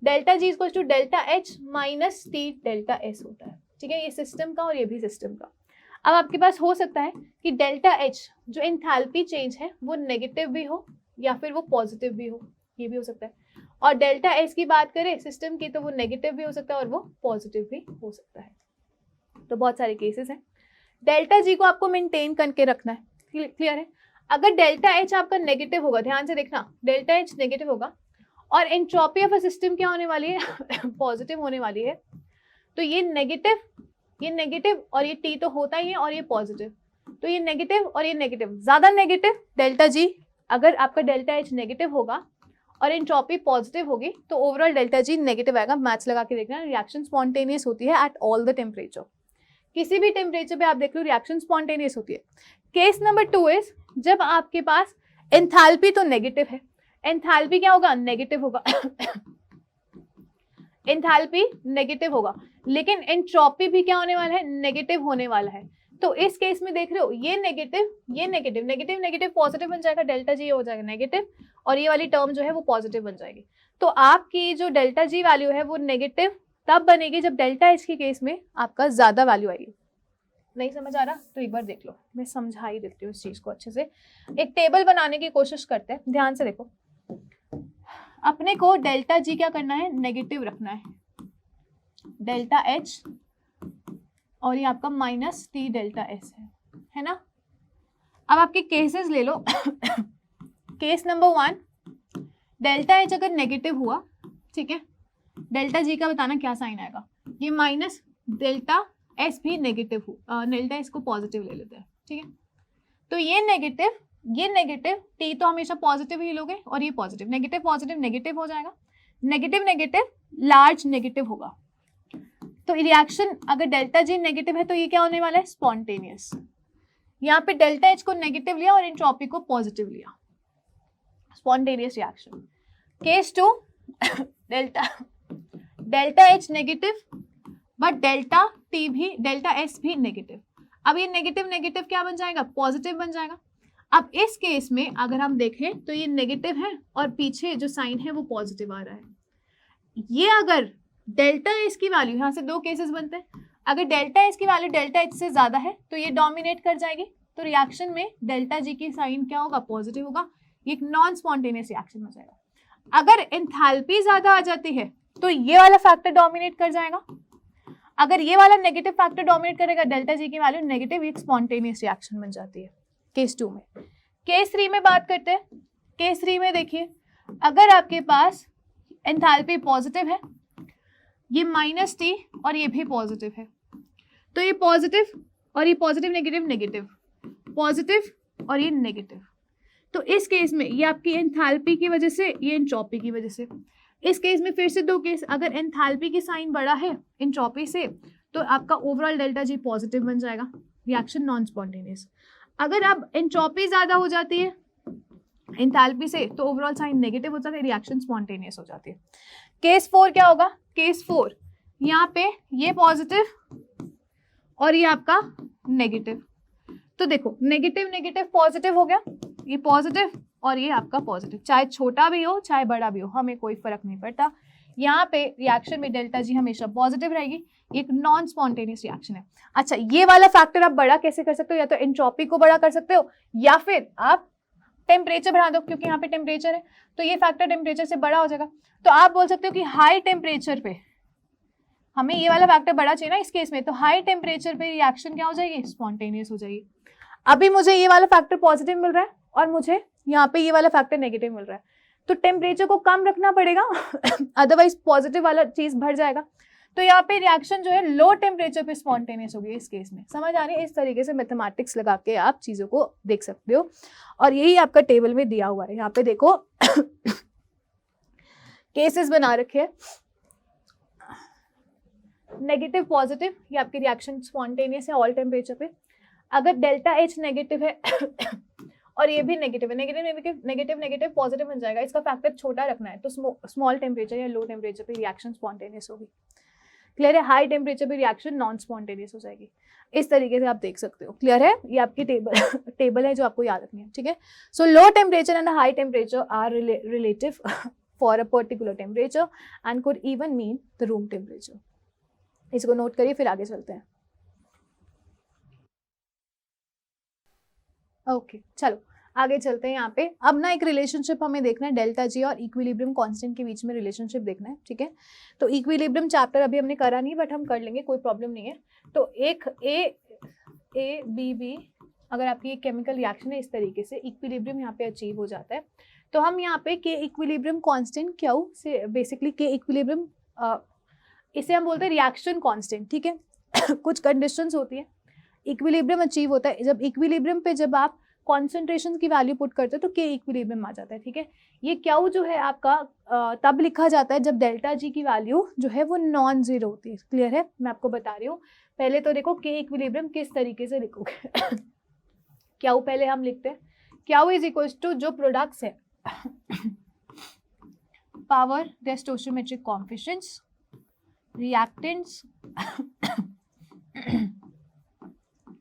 Delta G equal to delta H minus T delta S होता है। ठीक है, ये सिस्टम का और ये भी सिस्टम का। अब आपके पास हो सकता है कि डेल्टा एच जो एंथैल्पी चेंज है वो नेगेटिव भी हो या फिर वो पॉजिटिव भी हो, ये भी हो सकता है। और डेल्टा एस की बात करें सिस्टम की, तो वो नेगेटिव भी हो सकता है और वो पॉजिटिव भी हो सकता है। तो बहुत सारे केसेस हैं। डेल्टा जी को आपको मेंटेन करके रखना है। क्लियर है। अगर डेल्टा एच आपका नेगेटिव होगा, ध्यान से देखना, डेल्टा एच नेगेटिव होगा और एंट्रोपी ऑफ अ सिस्टम क्या होने वाली है, पॉजिटिव होने वाली है, तो ये नेगेटिव और ये टी तो होता ही है और ये पॉजिटिव, तो ये नेगेटिव और ये नेगेटिव, ज्यादा नेगेटिव डेल्टा जी। अगर आपका डेल्टा एच नेगेटिव होगा और एंट्रोपी पॉजिटिव होगी तो ओवरऑल डेल्टा जी नेगेटिव आएगा। मैथ्स लगा के देखना, रिएक्शन स्पॉन्टेनियस होती है एट ऑल द टेम्परेचर। किसी भी टेम्परेचर पे आप देख लो रिएक्शन स्पॉन्टेनियस होती है। केस नंबर 2 इज जब आपके पास एंथैल्पी तो नेगेटिव है, एंथैल्पी क्या होगा, नेगेटिव होगा एंथैल्पी नेगेटिव होगा, लेकिन एंट्रोपी भी क्या होने वाला है, नेगेटिव होने वाला है। तो इस केस में देख रहे हो ये नेगेटिव, ये नेगेटिव, नेगेटिव नेगेटिव पॉजिटिव बन जाएगा, डेल्टा जी हो जाएगा नेगेटिव, और ये वाली टर्म जो है वो पॉजिटिव बन जाएगी। तो आपकी जो डेल्टा जी वैल्यू है वो नेगेटिव तब बनेगी जब डेल्टा एच के केस में आपका ज्यादा वैल्यू आएगी। नहीं समझ आ रहा तो एक बार देख लो, मैं समझा ही देती हूँ इस चीज को अच्छे से। एक टेबल बनाने की कोशिश करते हैं, ध्यान से देखो। अपने को डेल्टा जी क्या करना है, नेगेटिव रखना है, डेल्टा एच, और ये आपका माइनस टी डेल्टा एस है ना। अब आपके केसेस ले लो केस नंबर 1, डेल्टा एच अगर नेगेटिव हुआ, ठीक है, डेल्टा जी का बताना क्या साइन आएगा, ये माइनस डेल्टा एस भी नेगेटिव हो, डेल्टा एस को पॉजिटिव ले लेते हैं, ठीक है। तो ये नेगेटिव टी तो हमेशा पॉजिटिव ही लोगे, और ये पॉजिटिव, नेगेटिव पॉजिटिव नेगेटिव हो जाएगा, नेगेटिव नेगेटिव लार्ज नेगेटिव होगा। तो रिएक्शन अगर डेल्टा जी नेगेटिव है तो ये क्या होने वाला है, स्पॉन्टेनियस। यहाँ पे डेल्टा एच को नेगेटिव लिया और एंट्रोपी को पॉजिटिव लिया, spontaneous reaction. Case 2, delta H negative but delta T भी, डेल्टा एस भी नेगेटिव। अब ये नेगेटिव नेगेटिव क्या बन जाएगा, पॉजिटिव बन जाएगा। अब इस केस में अगर हम देखें तो ये नेगेटिव है और पीछे जो साइन है वो पॉजिटिव आ रहा है। ये अगर डेल्टा एस की वैल्यू, यहाँ से दो केसेस बनते हैं, अगर डेल्टा एस की वैल्यू डेल्टा एच से ज्यादा है तो ये डोमिनेट कर जाएगी, तो रिएक्शन में डेल्टा जी की साइन क्या होगा, पॉजिटिव होगा, ये एक नॉन स्पॉन्टेनियस रिएक्शन हो जाएगा। अगर एंथैल्पी ज्यादा आ जाती है तो ये वाला फैक्टर डोमिनेट कर जाएगा, अगर ये वाला नेगेटिव फैक्टर डोमिनेट करेगा, डेल्टा जी की वैल्यू नेगेटिव, एक स्पॉन्टेनियस रिएक्शन बन जाती है केस 2 में। केस 3 में बात करते हैं। केस 3 में देखिए, अगर आपके पास एंथैल्पी पॉजिटिव है, ये माइनस टी और ये भी पॉजिटिव है, तो ये पॉजिटिव और ये पॉजिटिव नेगेटिव नेगेटिव, पॉजिटिव और ये नेगेटिव। तो इस केस में ये आपकी एंथैल्पी की वजह से, ये एंट्रोपी की वजह से। इस केस में फिर से दो केस, अगर एंथैल्पी की साइन बड़ा है एंट्रोपी से तो आपका ओवरऑल डेल्टा जी पॉजिटिव बन जाएगा, रिएक्शन नॉन स्पॉन्टेनियस। अगर अब एंट्रोपी ज्यादा हो जाती है एंथैल्पी से तो ओवरऑल साइन नेगेटिव हो जाता है, रिएक्शन स्पॉन्टेनियस हो जाती है। केस 4 क्या होगा, केस 4 यहाँ पे ये पॉजिटिव और ये आपका नेगेटिव। तो देखो नेगेटिव नेगेटिव पॉजिटिव हो गया, ये पॉजिटिव और ये आपका पॉजिटिव, चाहे छोटा भी हो चाहे बड़ा भी हो, हमें कोई फर्क नहीं पड़ता। यहाँ पे रिएक्शन में डेल्टा जी हमेशा पॉजिटिव रहेगी, एक नॉन स्पॉन्टेनियस रिएक्शन है। अच्छा, ये वाला फैक्टर आप बड़ा कैसे कर सकते हो, या तो एंट्रोपी को बड़ा कर सकते हो या फिर आप टेम्परेचर बढ़ा दो, क्योंकि यहाँ पे टेम्परेचर है तो ये फैक्टर टेम्परेचर से बड़ा हो जाएगा। तो आप बोल सकते हो कि हाई टेम्परेचर पे हमें ये वाला फैक्टर बड़ा चाहिए ना इस केस में, तो हाई टेम्परेचर पे रिएक्शन क्या हो जाएगी, स्पॉन्टेनियस हो जाएगी। अभी मुझे ये वाला फैक्टर पॉजिटिव मिल रहा है और मुझे यहाँ पे ये वाला फैक्टर नेगेटिव मिल रहा है, तो टेम्परेचर को कम रखना पड़ेगा अदरवाइज पॉजिटिव वाला चीज बढ़ जाएगा। तो यहाँ पे रिएक्शन जो है लो टेम्परेचर पे स्पॉन्टेनियस होगी इस केस में। समझ आ रही है? इस तरीके से मैथमेटिक्स लगा के आप चीजों को देख सकते हो, और यही आपका टेबल में दिया हुआ है। यहाँ पे देखो केसेस बना रखे हैं, नेगेटिव पॉजिटिव, ये आपकी रिएक्शन स्पॉन्टेनियस है ऑल टेम्परेचर पे। अगर डेल्टा एच नेगेटिव है और ये भी नेगेटिव है, negative negative negative negative positive बन जाएगा, इसका फैक्टर छोटा रखना है, तो स्मॉल टेम्परेचर या लो टेम्परेचर पे रिएक्शन स्पॉन्टेनियस होगी। क्लियर है? हाई टेम्परेचर पे रिएक्शन नॉन स्पॉन्टेनियस हो जाएगी। इस तरीके से आप देख सकते हो। क्लियर है? ये आपकी टेबल है जो आपको याद रखनी है, ठीक है। So low temperature and high temperature are relative for a particular temperature and could even mean the room temperature. इसको नोट करिए, फिर आगे चलते हैं। ओके, चलो आगे चलते हैं। यहाँ पे अब ना एक रिलेशनशिप हमें देखना है, डेल्टा जी और इक्विलिब्रियम कांस्टेंट के बीच में रिलेशनशिप देखना है, ठीक है। तो इक्विलिब्रियम चैप्टर अभी हमने करा नहीं, बट हम कर लेंगे, कोई प्रॉब्लम नहीं है। तो एक ए बी बी अगर आपकी एक केमिकल रिएक्शन है, इस तरीके से इक्विलिब्रियम यहाँ पे अचीव हो जाता है। तो हम यहाँ पे के इक्विलिब्रियम कांस्टेंट क्यू से बेसिकली के इक्विलिब्रियम, इसे हम बोलते हैं रिएक्शन कांस्टेंट, ठीक है। कुछ कंडीशंस होती है, इक्विलिब्रियम अचीव होता है जब इक्विलिब्रियम पे जब आप कॉन्सेंट्रेशन की वैल्यू पुट करते हो तो के इक्विलिब्रियम आ जाता है, ठीक है। ये क्यू जो है आपका तब लिखा जाता है जब डेल्टा जी की वैल्यू जो है वो नॉन जीरो होती है। क्लियर है? मैं आपको बता रही हूँ। पहले तो देखो के इक्विलिब्रियम किस तरीके से लिखोगे। क्यू पहले हम लिखते हैं, क्यू इज इक्वल टू जो प्रोडक्ट्स है पावर देयर स्टोइचियोमेट्रिक कोएफिशिएंट्स रिएक्टेंट्स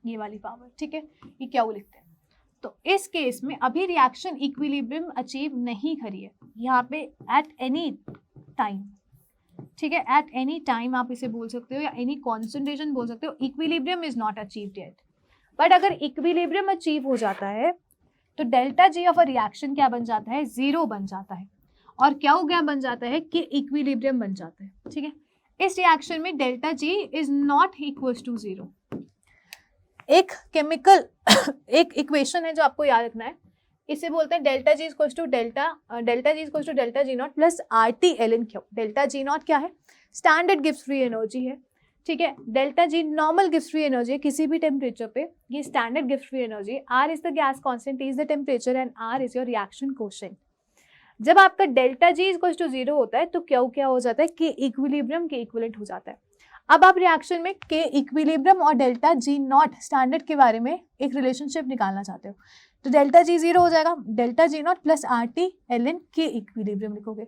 ये वाली पावर, ठीक है, ये क्यू लिखते हैं। तो इस केस में अभी रिएक्शन इक्विलिब्रियम अचीव नहीं करी है यहाँ पे एट एनी टाइम, ठीक है, एट एनी टाइम आप इसे बोल सकते हो या एनी कॉन्सेंट्रेशन बोल सकते हो, equilibrium is not achieved yet. But अगर इक्विलिब्रियम अचीव हो जाता है तो delta G of a reaction क्या बन जाता है, जीरो बन जाता है, और क्या क्या बन जाता है कि इक्विलिब्रियम बन जाता है, ठीक है। इस रिएक्शन में delta G is not equal to zero. एक केमिकल एक इक्वेशन है जो आपको याद रखना है, इसे बोलते हैं delta G equal to delta G not plus R T L N Q. Delta G not क्या है, स्टैंडर्ड गिव्स फ्री एनर्जी है, ठीक है। डेल्टा जी नॉर्मल गिव्स फ्री एनर्जी है किसी भी टेम्परेचर पे, ये स्टैंडर्ड गिव्स free energy. R is the gas constant, T is the temperature and R is your reaction quotient. जब आपका delta G equal to zero होता है तो क्या हो जाता है कि इक्विलिब्रियम के इक्विवेलेंट हो जाता है। अब आप रिएक्शन में के इक्विलिब्रियम और डेल्टा जी नॉट स्टैंडर्ड के बारे में एक रिलेशनशिप निकालना चाहते हो, तो डेल्टा जी जीरो हो जाएगा, delta G not plus R T L N के इक्विलिब्रियम लिखोगे।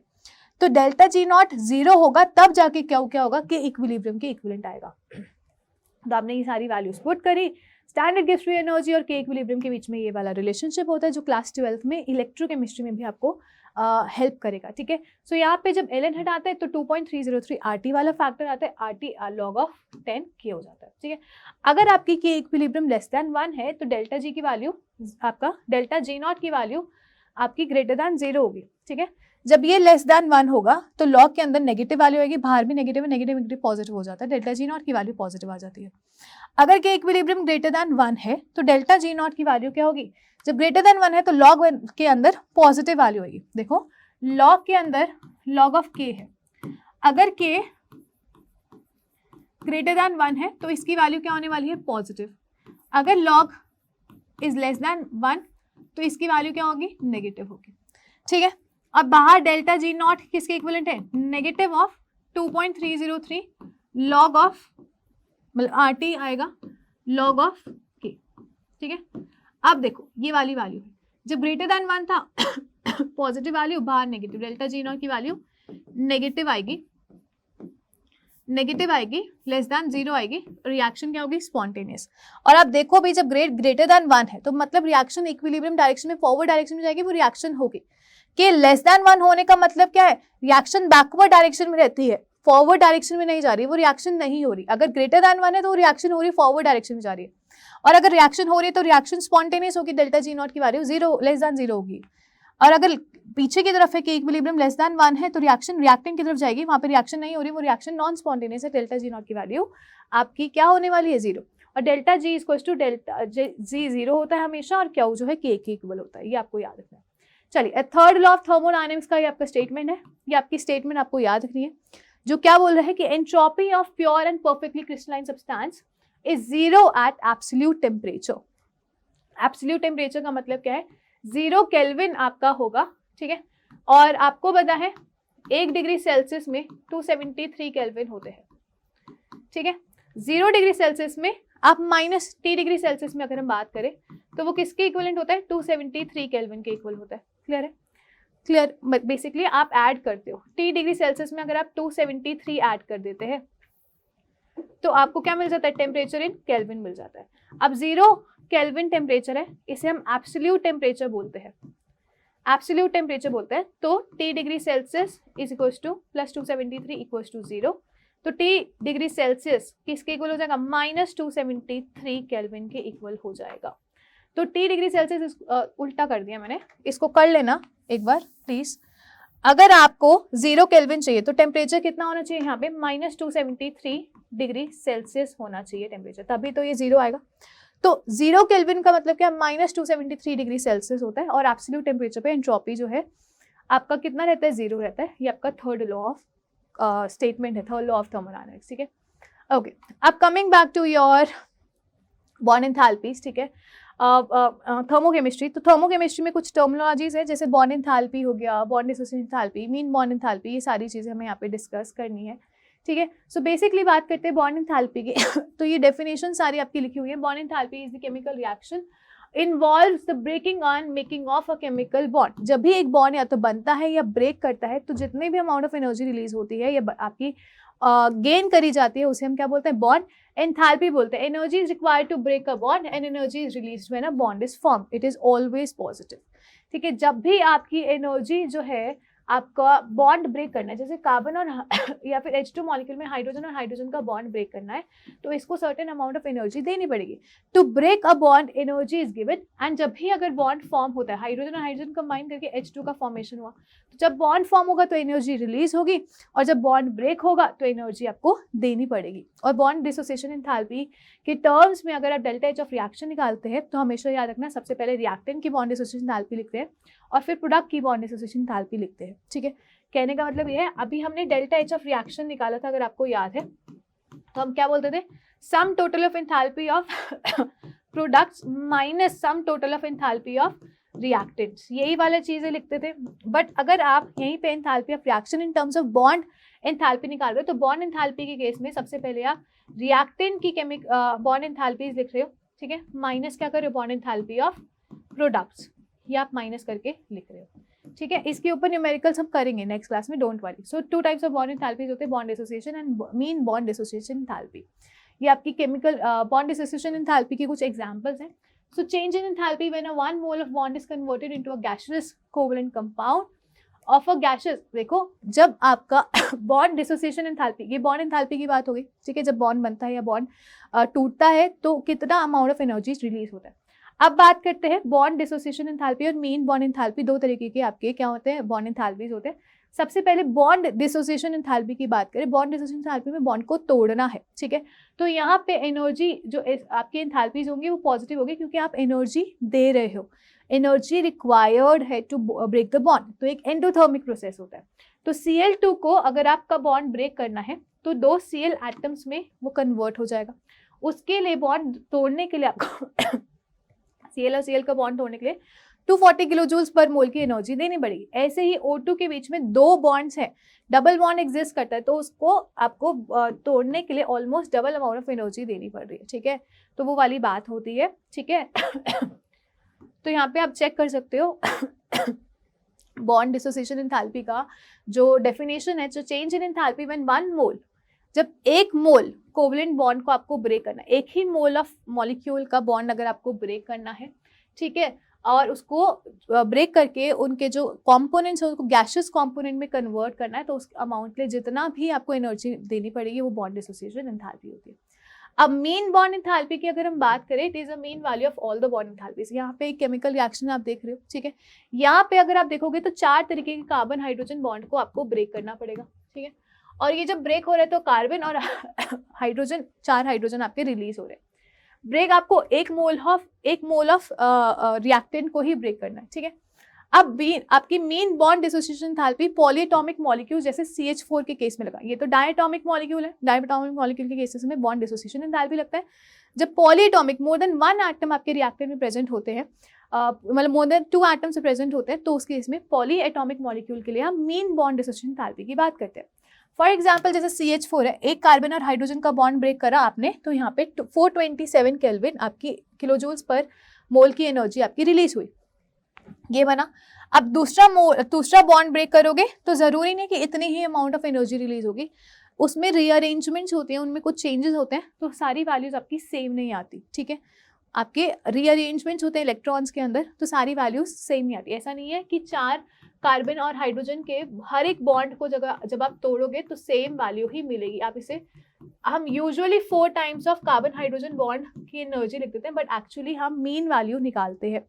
तो डेल्टा जी नॉट जीरो होगा तब जाके क्या होगा कि इक्विलिब्रियम के इक्विवेलेंट आएगा। तो आपने ये सारी वैल्यूज पुट करी, स्टैंडर्ड गिव्स फ्री एनर्जी और के इक्विलिब्रियम के बीच में ये वाला रिलेशनशिप होता है जो क्लास 12th में इलेक्ट्रोकेमिस्ट्री में भी आपको हेल्प करेगा, ठीक है। सो यहाँ पे जब एल हटाते हैं तो 2.303 RT वाला फैक्टर आता है, RT log of 10 K हो जाता है, ठीक है। अगर आपकी के इक्विलिब्रियम लेस देन 1 है तो डेल्टा जी की वैल्यू, आपका डेल्टा जी नॉट की वैल्यू आपकी ग्रेटर देन 0 होगी, ठीक है। जब ये लेस देन 1 होगा तो लॉग के अंदर नेगेटिव वैल्यू आएगी, बाहर भी नेगेटिव है, नेगेटिव पॉजिटिव हो जाता है, डेल्टा जी नॉट की वैल्यू पॉजिटिव आ जाती है। अगर के इक्विलिब्रियम ग्रेटर देन 1 है तो डेल्टा जी नॉट की वैल्यू क्या होगी, जब ग्रेटर देन 1 है तो लॉग के अंदर पॉजिटिव वैल्यू आएगी। देखो लॉग के अंदर लॉग ऑफ के है, अगर के ग्रेटर देन 1 है तो इसकी वैल्यू क्या होने वाली है, पॉजिटिव। अगर लॉग इज लेस देन 1 तो इसकी वैल्यू क्या होगी, नेगेटिव होगी, ठीक है। अब बाहर डेल्टा जी नॉट किसके इक्विवेलेंट है, नेगेटिव ऑफ 2.303 लॉग ऑफ, मतलब आर टी आएगा लॉग ऑफ के, ठीक है। अब देखो ये वाली वैल्यू है, जब ग्रेटर देन 1 था पॉजिटिव वैल्यू, बाहर नेगेटिव, डेल्टा जी नॉट की वैल्यू नेगेटिव आएगी, लेस देन 0 आएगी, रिएक्शन क्या होगी, स्पॉन्टेनियस। और आप देखो भाई जब ग्रेटर देन 1 है तो मतलब रिएक्शन इक्विलिब्रियम डायरेक्शन में, फॉरवर्ड डायरेक्शन में जाएगी, वो रिएक्शन होगी। कि लेस देन 1 होने का मतलब क्या है, रिएक्शन बैकवर्ड डायरेक्शन में रहती है, फॉरवर्ड डायरेक्शन में नहीं जा रही, वो रिएक्शन नहीं हो रही। अगर ग्रेटर देन 1 है तो रिएक्शन हो रही है, फॉरवर्ड डायरेक्शन में जा रही है, और अगर रिएक्शन हो रही है तो रिएक्शन स्पॉन्टेनियस होगी, डेल्टा जी नॉट की वैल्यू 0 लेस देन 0 होगी। और अगर पीछे की तरफ है कि इक्विलिब्रियम लेस देन 1 है तो रिएक्शन रिएक्टेंट की तरफ जाएगी, वहां पे रिएक्शन नहीं हो रही, वो रिएक्शन नॉन स्पॉन्टेनियस है, डेल्टा जी नॉट की वैल्यू आपकी क्या होने वाली है, 0। और delta G equal to delta G 0 होता है हमेशा, और क्यू जो है के इक्वल होता है, ये आपको याद रखना है। चलिए थर्ड लॉ ऑफ थर्मोडायनेमिक्स का ये आपका स्टेटमेंट है, ये आपकी स्टेटमेंट आपको याद रखनी है, जो क्या बोल रहा है कि entropy of pure and perfectly crystalline substance is 0 at absolute temperature. Absolute temperature का मतलब क्या है, 0 केल्विन आपका होगा, ठीक है। और आपको पता है 1 डिग्री सेल्सियस में 273 केल्विन होते हैं, ठीक है। 0 डिग्री सेल्सियस में आप माइनस टी डिग्री सेल्सियस में अगर हम बात करें तो वो किसके इक्विवेलेंट होता है, 273 केल्विन के इक्वल होता है। क्लियर है, क्लियर। बेसिकली आप ऐड करते हो टी डिग्री सेल्सियस में, अगर आप 273 ऐड कर देते हैं तो आपको क्या मिल जाता है, टेम्परेचर इन केल्विन मिल जाता है। अब 0 केल्विन टेम्परेचर है, इसे हम एब्सोल्यूट टेम्परेचर बोलते हैं, एब्सोल्यूट टेम्परेचर बोलते हैं। तो T degree Celsius is equal to plus 273 equal to 0, तो टी डिग्री सेल्सियस किसके इक्वल हो जाएगा, माइनस 273 केल्विन के इक्वल हो जाएगा। तो टी डिग्री सेल्सियस उल्टा कर दिया मैंने, इसको कर लेना एक बार प्लीज। अगर आपको 0 केल्विन चाहिए तो टेम्परेचर कितना होना चाहिए यहाँ पे, माइनस 273 डिग्री सेल्सियस होना चाहिए टेम्परेचर, तभी तो ये 0 आएगा। तो 0 केल्विन का मतलब क्या, माइनस 273 डिग्री सेल्सियस होता है, और एब्सोल्यूट टेम्परेचर पे एंट्रोपी जो है आपका कितना रहता है, 0 रहता है। ये आपका थर्ड लॉ ऑफ स्टेटमेंट है, थर्ड लॉ ऑफ थर्मोडायनेमिक्स, ठीक है। ओके, अब coming back to your bond enthalpies, ठीक है, थर्मोकेमिस्ट्री। तो थर्मोकेमिस्ट्री में कुछ टर्मिनोलॉजीज है, जैसे बॉन्ड एंथैल्पी हो गया, bond dissociation enthalpy, mean bond enthalpy, ये सारी चीज़ें हमें यहाँ पे डिस्कस करनी है, ठीक है। सो बेसिकली बात करते हैं बॉन्ड एंथैल्पी की तो ये डेफिनेशन सारी आपकी लिखी हुई है। Bond enthalpy is the chemical reaction involves the breaking on making of a chemical bond. जब भी एक बॉन्ड या तो बनता है या ब्रेक करता है तो जितने भी अमाउंट ऑफ एनर्जी रिलीज होती है या आपकी गेन करी जाती है उसे हम क्या बोलते हैं, बॉन्ड एंथैल्पी बोलते हैं। Energy is required to break a bond and energy is released when a bond is form, it is always positive. ठीक है, जब भी आपकी एनर्जी जो है आपका बॉन्ड ब्रेक करना है, जैसे कार्बन और या फिर H2 मॉलिक्यूल में हाइड्रोजन और हाइड्रोजन का बॉन्ड ब्रेक करना है तो इसको सर्टेन अमाउंट ऑफ एनर्जी देनी पड़ेगी। To break a bond energy is given, and जब भी अगर बॉन्ड फॉर्म होता है, हाइड्रोजन और हाइड्रोजन कंबाइन करके H2 का फॉर्मेशन हुआ, तो जब बॉन्ड फॉर्म होगा तो एनर्जी रिलीज होगी, और जब बॉन्ड ब्रेक होगा तो एनर्जी आपको देनी पड़ेगी। और बॉन्ड डिसोसिएशन एंथैल्पी के टर्म्स में अगर आप डेल्टा एच ऑफ रिएक्शन निकालते हैं तो हमेशा याद रखना, सबसे पहले रिएक्टेंट की बॉन्ड डिसोसिएशन एंथैल्पी लिखते हैं और फिर प्रोडक्ट की बॉन्ड डिसोसिएशन एंथैल्पी लिखते हैं। ठीक है, कहने का मतलब ये है, अभी हमने डेल्टा एच ऑफ रिएक्शन निकाला था, अगर आपको याद है, तो हम क्या बोलते थे, sum total of enthalpy of products minus sum total of enthalpy of reactants, यही वाला चीजें लिखते थे। बट अगर आप यहीं पे enthalpy of reaction in terms of bond enthalpy निकाल रहे हो तो बॉन्ड एंथैल्पी के केस में सबसे पहले आप रिएक्टेंट की बॉन्ड एंथैल्पीज लिख रहे हो, ठीक है, माइनस क्या कर रहे हो, बॉन्ड एंथैल्पी ऑफ प्रोडक्ट्स, ये आप माइनस करके लिख रहे हो। ठीक है, इसके ऊपर न्यूमेरिकल्स हम करेंगे नेक्स्ट क्लास में, don't worry. So two types of bond enthalpies होते हैं, bond dissociation and mean bond dissociation enthalpy. ये आपकी केमिकल बॉन्ड डिसोसिएशन एंथैल्पी के कुछ एग्जांपल्स हैं। So change in enthalpy when a 1 mole of bond is converted into a gaseous covalent compound of a gaseous. देखो, जब आपका bond dissociation enthalpy, ये bond enthalpy की बात हो गई, ठीक है, जब बॉन्ड बनता है या बॉन्ड टूटता है तो कितना अमाउंट ऑफ एनर्जी रिलीज होता है। अब बात करते हैं बॉन्ड डिसोसिएशन एंथैल्पी और मीन बॉन्ड एंथैल्पी, दो तरीके के आपके क्या होते हैं, बॉन्ड एंथैल्पीज होते हैं। सबसे पहले बॉन्ड डिसोसिएशन एंथैल्पी की बात करें, बॉन्ड डिसोसिएशन एंथैल्पी में बॉन्ड को तोड़ना है, ठीक है, तो यहाँ पे एनर्जी जो आपकी एंथैल्पीज होंगी वो पॉजिटिव होगी क्योंकि आप एनर्जी दे रहे हो, एनर्जी रिक्वायर्ड है टू ब्रेक द बॉन्ड, तो एक एंडोथर्मिक प्रोसेस होता है। तो Cl2 को अगर आपका बॉन्ड ब्रेक करना है तो 2 Cl एटम्स में वो कन्वर्ट हो जाएगा। उसके लिए बॉन्ड तोड़ने के लिए आपको Cl और Cl का बॉन्ड तोड़ने के लिए 240 किलो जूल्स पर मोल की एनर्जी देनी पड़ेगी। ऐसे ही O2 के बीच में 2 बॉन्ड्स हैं, डबल बॉन्ड एग्जिस्ट करता है तो उसको आपको तोड़ने के लिए almost double amount of energy देनी पड़ रही है, ठीक है, तो वो वाली बात होती है, ठीक है। तो यहाँ पे आप चेक कर सकते हो बॉन्ड डिसोसिएशन एंथैल्पी का जो डेफिनेशन है, जो चेंज इन एंथैल्पी व्हेन 1 मोल, जब 1 मोल कोवलेंट बॉन्ड को आपको ब्रेक करना है, 1 ही मोल ऑफ मॉलिक्यूल का बॉन्ड अगर आपको ब्रेक करना है, ठीक है, और उसको ब्रेक करके उनके जो कंपोनेंट्स है उसको गैसियस कंपोनेंट में कन्वर्ट करना है, तो उस अमाउंट के लिए जितना भी आपको एनर्जी देनी पड़ेगी वो बॉन्ड डिसोसिएशन एंथैल्पी होती है। अब मीन बॉन्ड एंथैल्पी की अगर हम बात करें, it is a mean value of all the bond enthalpies. यहाँ पे एक केमिकल रिएक्शन आप देख रहे हो, ठीक है, यहाँ पे अगर आप देखोगे तो 4 तरीके के कार्बन हाइड्रोजन बॉन्ड को आपको ब्रेक करना पड़ेगा, ठीक है, और ये जब ब्रेक हो रहा है तो कार्बन और हाइड्रोजन, 4 हाइड्रोजन आपके रिलीज हो रहे हैं। ब्रेक आपको 1 मोल ऑफ रिएक्टेंट को ही ब्रेक करना है, ठीक है। अब आपकी mean bond dissociation enthalpy polyatomic molecule जैसे CH4 के केस में लगा, ये तो डायटॉमिक मॉलिक्यूल है, डायटॉमिक मॉलिक्यूल के केसेस में बॉन्ड डिसोसिएशन एंथैल्पी लगता है। जब पॉलीएटॉमिक मोर देन 1 एटम आपके रिएक्टेंट में प्रेजेंट होते हैं, मतलब मोर देन 2 एटम्स से प्रेजेंट होते हैं, तो उस केस में पॉलीएटॉमिक मॉलिक्यूल के लिए हम मीन बॉन्ड डिसोसिएशन एंथैल्पी की बात करते हैं। फॉर एग्जाम्पल जैसे CH4 है, एक कार्बन और हाइड्रोजन का बॉन्ड ब्रेक करा आपने, तो यहाँ पे 427 केल्विन आपकी किलोजूल्स पर मोल की एनर्जी आपकी रिलीज हुई, ये बना। अब दूसरा बॉन्ड ब्रेक करोगे तो जरूरी नहीं कि इतनी ही अमाउंट ऑफ एनर्जी रिलीज होगी, उसमें रीअरेंजमेंट्स होती हैं, उनमें कुछ चेंजेस होते हैं, तो सारी वैल्यूज आपकी सेम नहीं आती, ठीक है, आपके रीअरेंजमेंट्स होते हैं इलेक्ट्रॉन्स के अंदर, तो सारी वैल्यूज सेम नहीं आती। ऐसा नहीं है कि 4 कार्बन और हाइड्रोजन के हर एक बॉन्ड को जब आप तोड़ोगे तो सेम वैल्यू ही मिलेगी। आप इसे, हम usually 4 times of carbon hydrogen bond की एनर्जी लिख देते हैं, बट एक्चुअली हम मीन वैल्यू निकालते हैं,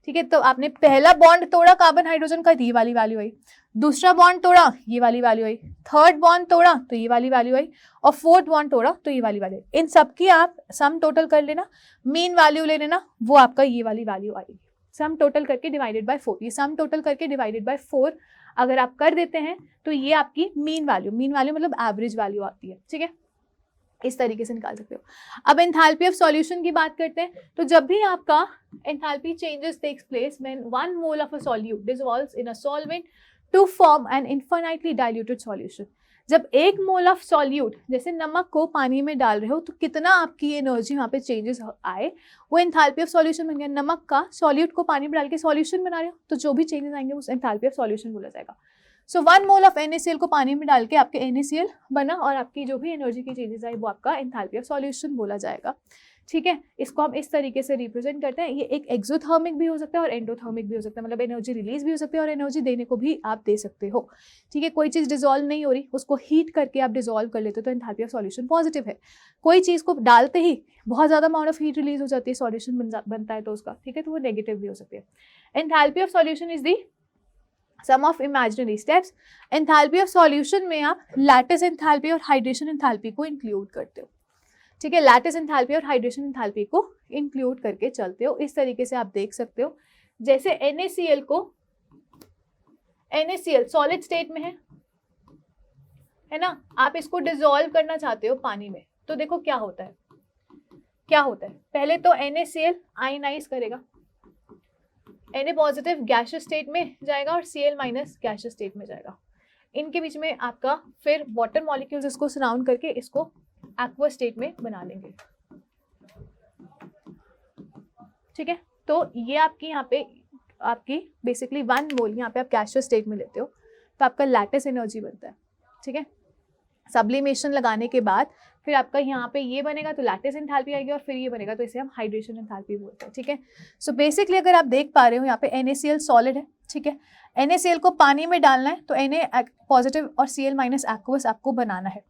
ठीक है। तो आपने पहला बॉन्ड तोड़ा कार्बन हाइड्रोजन का, ये वाली वैल्यू आई, दूसरा बॉन्ड तोड़ा, ये वाली वैल्यू आई, थर्ड बॉन्ड तोड़ा तो ये वाली वैल्यू आई, और फोर्थ बॉन्ड तोड़ा तो ये वाली वैल्यू। इन सब की आप सम टोटल कर लेना, मीन वैल्यू ले लेना, वो आपका ये वाली वैल्यू आएगी। सम टोटल करके डिवाइडेड बाय 4, ये सम टोटल करके डिवाइडेड बाय 4 अगर आप कर देते हैं तो ये आपकी मीन वैल्यू मतलब एवरेज वैल्यू आती है, ठीक है, इस तरीके से निकाल सकते हो। अब एंथैल्पी ऑफ सॉल्यूशन की बात करते हैं, तो जब भी आपका enthalpy changes takes place when 1 mole of a solute dissolves in a solvent to form an infinitely diluted solution. जब 1 मोल ऑफ सॉल्यूट, जैसे नमक को पानी में डाल रहे हो तो कितना आपकी एनर्जी वहाँ पे चेंजेस आए, वो एंथैल्पी ऑफ सॉल्यूशन बन गया। नमक का सॉल्यूट को पानी में डाल के सॉल्यूशन बना रहे हो तो जो भी चेंजेस आएंगे उस एंथैल्पी ऑफ सॉल्यूशन बोला जाएगा। सो 1 मोल ऑफ NaCl को पानी में डाल के आपके NaCl बना और आपकी जो भी एनर्जी की चेंजेस आई वो आपका एंथैल्पी ऑफ सॉल्यूशन बोला जाएगा। ठीक है, इसको हम इस तरीके से रिप्रेजेंट करते हैं। ये एक एक्सोथर्मिक भी हो सकता है और एंडोथर्मिक भी हो सकता है, मतलब एनर्जी रिलीज भी हो सकती है और एनर्जी देने को भी आप दे सकते हो। ठीक है, कोई चीज़ डिजोल्व नहीं हो रही, उसको हीट करके आप डिजोल्व कर लेते हो तो एंथैल्पी ऑफ सॉल्यूशन पॉजिटिव है। कोई चीज़ को डालते ही बहुत ज़्यादा अमाउंट ऑफ हीट रिलीज हो जाती है, सॉल्यूशन बनता है तो उसका, ठीक है, तो वो नेगेटिव भी हो सकती है। Enthalpy of solution is the sum of imaginary steps. Enthalpy of solution में आप लैटिस एंथैल्पी और हाइड्रेशन एंथैल्पी को इंक्लूड करते हो। ठीक है, लैटिस एंथैल्पी और हाइड्रेशन एंथैल्पी को इंक्लूड करके चलते हो। इस तरीके से आप देख सकते हो, जैसे NaCl को, NaCl सॉलिड स्टेट में है ना, आप इसको डिसॉल्व करना चाहते हो पानी में, तो देखो क्या होता है, क्या होता है। पहले तो NaCl आयनाइज करेगा, Na पॉजिटिव गैसियस स्टेट में जाएगा और Cl माइनस गैसियस स्टेट में जाएगा। इनके बीच में आपका फिर वाटर मॉलिक्यूल्स इसको सराउंड करके इसको एक्वा स्टेट में बना लेंगे। ठीक है, तो ये आपकी यहाँ पे आपकी बेसिकली 1 मोल यहाँ पे आप गैसियस स्टेट में लेते हो तो आपका लैटिस एनर्जी बनता है। ठीक है, सब्लिमेशन लगाने के बाद फिर आपका यहाँ पे ये बनेगा तो लैटिस एंथैल्पी आएगी और फिर ये बनेगा तो इसे हम हाइड्रेशन एंथैल्पी बोलते हैं। ठीक है, सो बेसिकली अगर आप देख पा रहे हो यहाँ पे NaCl सॉलिड है। ठीक है, NaCl को पानी में डालना है तो Na पॉजिटिव और Cl माइनस एक्वस आपको बनाना है।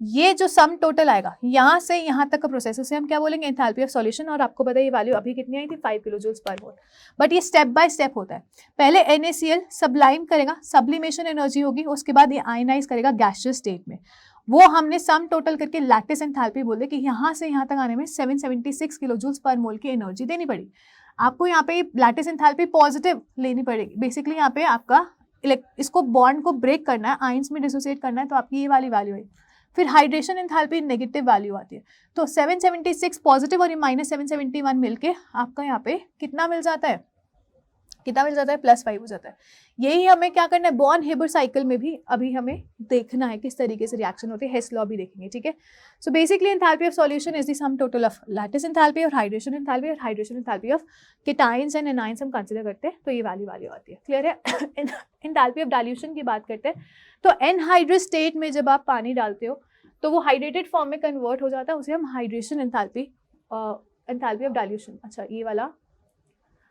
ये जो सम टोटल आएगा यहाँ से यहाँ तक का प्रोसेस, उसे हम क्या बोलेंगे, एंथैल्पी ऑफ सॉल्यूशन। और आपको पता है ये वैल्यू अभी कितनी आई थी, 5 किलोजूल्स पर मोल। बट ये स्टेप बाय स्टेप होता है। पहले NaCl सब्लाइम करेगा, सब्लिमेशन एनर्जी होगी, उसके बाद ये आयनाइज करेगा गैसियस स्टेट में। वो हमने सम टोटल करके लैटिस एंथैल्पी बोले कि यहाँ से यहाँ तक आने में 776 किलोजूल्स पर मोल की एनर्जी देनी पड़ी आपको। यहाँ पे लैटिस एंथैल्पी पॉजिटिव लेनी पड़ेगी। बेसिकली यहाँ पे आपका इसको बॉन्ड को ब्रेक करना है, आयंस में डिसोसिएट करना है, तो आपकी ये वाली वैल्यू है। फिर हाइड्रेशन एंथैल्पी नेगेटिव वैल्यू आती है, तो 776 पॉजिटिव और ये माइनस 771 मिलके आपका यहाँ पे कितना मिल जाता है, कितना मिल जाता है, +5 हो जाता है। यही हमें क्या करना है, बॉर्न हेबर साइकिल में भी अभी हमें देखना है किस तरीके से रिएक्शन होती है, हेस लॉ भी देखेंगे। ठीक है, so basically enthalpy of solution is the sum total of lattice enthalpy और हाइड्रेशन एंथैल्पी, और hydration enthalpy of cations and anions हम कंसीडर करते हैं तो ये वाली वैल्यू आती है। क्लियर है। एंथैल्पी ऑफ डाइल्यूशन की बात करते हैं तो एनहाइड्रस स्टेट में जब आप पानी डालते हो तो वो हाइड्रेटेड फॉर्म में कन्वर्ट हो जाता है, उसे हम hydration enthalpy, enthalpy of dilution, अच्छा ये वाला,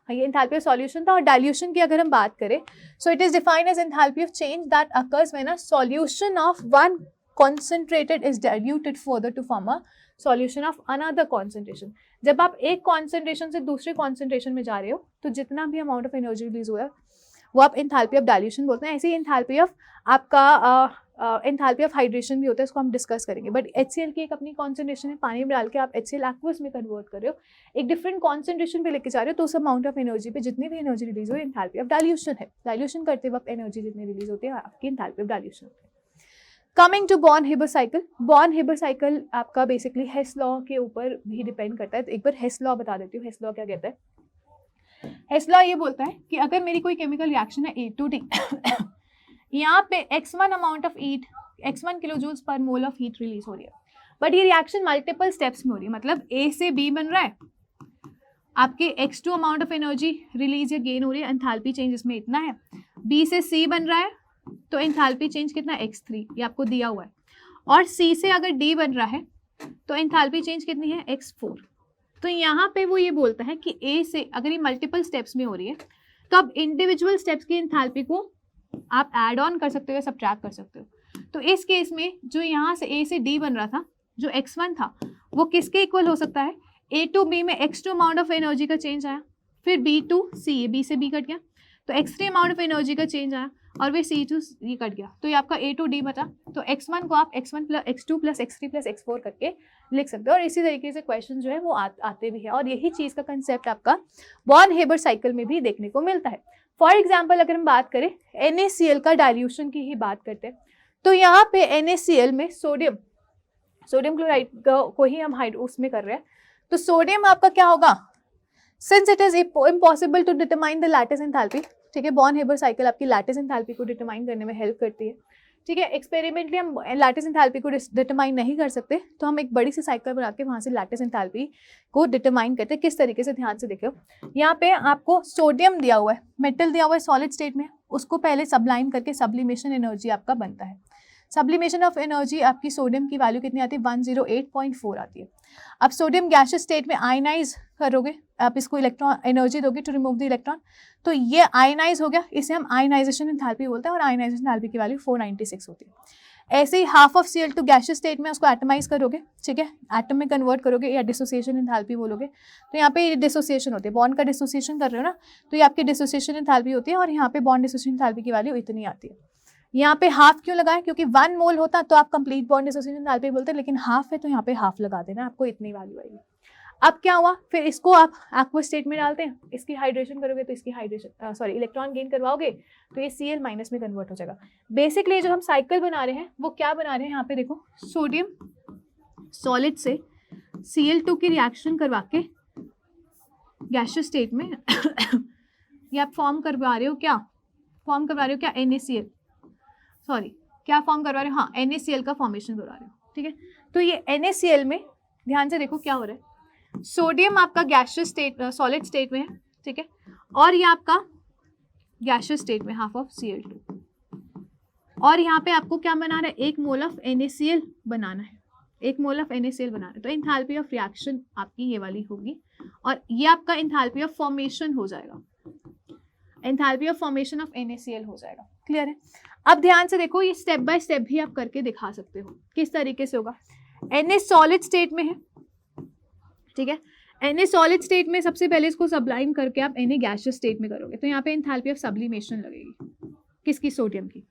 ये एंथैल्पी ऑफ सॉल्यूशन था। और डाइल्यूशन की अगर हम बात करें, so it is defined as enthalpy of change that occurs when a solution of one concentrated is diluted further to form a solution of another concentration। जब आप एक concentration से दूसरे concentration में जा रहे हो तो जितना भी amount of energy release हुआ है वो आप एंथैल्पी ऑफ डाइल्यूशन बोलते हैं। ऐसे ही एंथैल्पी ऑफ आपका एंथैल्पी ऑफ हाइड्रेशन भी होता है, इसको हम डिस्कस करेंगे। बट HCl की एक अपनी कॉन्सेंट्रेशन है, पानी में डाल के आप HCl एक्वस में कन्वर्ट कर रहे हो, एक डिफरेंट कॉन्सेंट्रेशन पे लेके जा रहे हो, तो उस अमाउंट ऑफ एनर्जी पे जितनी भी एनर्जी रिलीज हो एंथैल्पी ऑफ डाइल्यूशन है। डाइल्यूशन करते वक्त एनर्जी जितनी रिलीज होती है आपकी एंथैल्पी ऑफ डाइल्यूशन होती है। Coming to Born Haber cycle, Born Haber cycle आपका बेसिकली हेस लॉ के ऊपर भी डिपेंड करता है। तो एक बार हेस लॉ बता देती हूँ। हेस लॉ क्या कहता है? हेस लॉ ये बोलता है कि अगर मेरी कोई केमिकल रिएक्शन है A2D, यहाँ पे x1 amount of heat, x1 किलोजूल्स पर मोल ऑफ हीट रिलीज हो रही है, बट ये रिएक्शन मल्टीपल स्टेप्स में हो रही है, मतलब A से B बन रहा है, आपके x2 amount of energy release या गेन हो रही है, एंथैल्पी चेंज इसमें इतना है। B से C बन रहा है तो एंथैल्पी चेंज कितना, x3, ये आपको दिया हुआ है। और C से अगर D बन रहा है तो एंथैल्पी चेंज कितनी है, x4। तो यहाँ पे वो ये बोलता है कि A से अगर ये मल्टीपल स्टेप्स में हो रही है तो अब इंडिविजुअल स्टेप्स की एंथैल्पी को आप ऐड ऑन कर सकते हो या सब्ट्रैक्ट कर सकते हो। तो इस केस में जो यहाँ से A से D बन रहा था, जो x1 था, वो किसके इक्वल हो सकता है, A to B में x2 अमाउंट ऑफ एनर्जी का चेंज आया, फिर B to C, B से B कट गया तो x3 अमाउंट ऑफ एनर्जी का चेंज आया, और फिर C to C कट गया, तो ये आपका A to D बचा। तो x1 को आप x1 plus x2 plus x3 plus x4 करके लिख सकते हो। और इसी तरीके से क्वेश्चन जो है वो आते भी है, और यही चीज़ का कंसेप्ट आपका बॉर्न-हेबर साइकिल में भी देखने को मिलता है। फॉर एग्जाम्पल अगर हम बात करें NaCl का डाइल्यूशन की ही बात करते हैं, तो यहाँ पे NaCl में सोडियम क्लोराइड को ही हम उसमें कर रहे हैं, तो सोडियम आपका क्या होगा, since it is impossible to determine the lattice enthalpy, ठीक है, बॉर्न-हेबर साइकिल आपकी लैटिस एंथैल्पी को डिटरमाइन करने में हेल्प करती है, ठीक है। एक्सपेरिमेंटली हम लैटिस एंथैल्पी को डिटरमाइन नहीं कर सकते, तो हम एक बड़ी सी साइकिल बना के वहाँ से लैटिस एंथैल्पी को डिटरमाइन करते हैं। किस तरीके से, ध्यान से देखो, यहाँ पे आपको सोडियम दिया हुआ है, मेटल दिया हुआ है सॉलिड स्टेट में, उसको पहले सबलाइन करके सब्लिमेशन एनर्जी आपका बनता है। सब्लिमेशन ऑफ एनर्जी आपकी सोडियम की वैल्यू कितनी आती है, 108.4 आती है। अब सोडियम गैसियस स्टेट में आयनाइज करोगे, आप इसको इलेक्ट्रॉन एनर्जी दोगे टू रिमूव द इलेक्ट्रॉन, तो ये आयनाइज हो गया, इसे हम आयनाइजेशन एंथैल्पी बोलते हैं और आयनाइजेशन एंथैल्पी की वैल्यू 496 होती है। ऐसे ही half of Cl2 gaseous state में उसको एटमाइज करोगे, ठीक है, एटम में कन्वर्ट करोगे या डिसोसिएशन एंथैल्पी बोलोगे, तो यहाँ पे डिसोसिएशन होती है, बॉन्ड का डिसोसिएशन कर रहे हो ना, तो ये आपकी डिसोसिएशन एंथैल्पी होती है और यहाँ पे बॉन्ड डिसोसिएशन एंथैल्पी की वैल्यू इतनी आती है। यहाँ पे हाफ क्यों लगाए, क्योंकि 1 मोल होता तो आप कंप्लीट बॉन्ड डिसोसिएशन एंथैल्पी बोलते हैं, लेकिन हाफ है तो यहाँ पे हाफ लगा देना, आपको इतनी वैल्यू आएगी। अब क्या हुआ, फिर इसको आप एक्वस स्टेट में डालते हैं, इसकी हाइड्रेशन करोगे तो इसकी हाइड्रेशन इलेक्ट्रॉन गेन करवाओगे तो ये Cl- में कन्वर्ट हो जाएगा। बेसिकली जो हम साइकिल बना रहे हैं वो क्या बना रहे हैं, यहाँ पे देखो, सोडियम सॉलिड से Cl2 की रिएक्शन करवा के गैसियस स्टेट में ये आप फॉर्म करवा रहे हो, क्या फॉर्म करवा रहे हो, क्या NaCl, सॉरी क्या फॉर्म करवा रहे हो, हाँ NaCl का फॉर्मेशन करवा रहे हो, ठीक है। तो ये NaCl में ध्यान से देखो क्या हो रहा है, सोडियम आपका गैसियस स्टेट सॉलिड स्टेट में है, ठीक है, और ये आपका गैसियस स्टेट में हाफ ऑफ Cl2, और यहाँ पे आपको क्या बनाना है, 1 मोल ऑफ NaCl बनाना है, 1 मोल ऑफ NaCl बनाना है। तो एंथैल्पी ऑफ रिएक्शन आपकी ये वाली होगी और ये आपका एंथैल्पी ऑफ फॉर्मेशन हो जाएगा, enthalpy of formation of NaCl हो जाएगा। क्लियर है। अब ध्यान से देखो, ये स्टेप बाय स्टेप भी आप करके दिखा सकते हो किस तरीके से होगा। Na सॉलिड स्टेट में है, ठीक है, Na सॉलिड स्टेट में सबसे पहले इसको सबलाइन करके आप Na गैसियस स्टेट में करोगे, तो यहाँ पे एंथैल्पी ऑफ सब्लिमेशन लगेगी, किसकी, सोडियम की।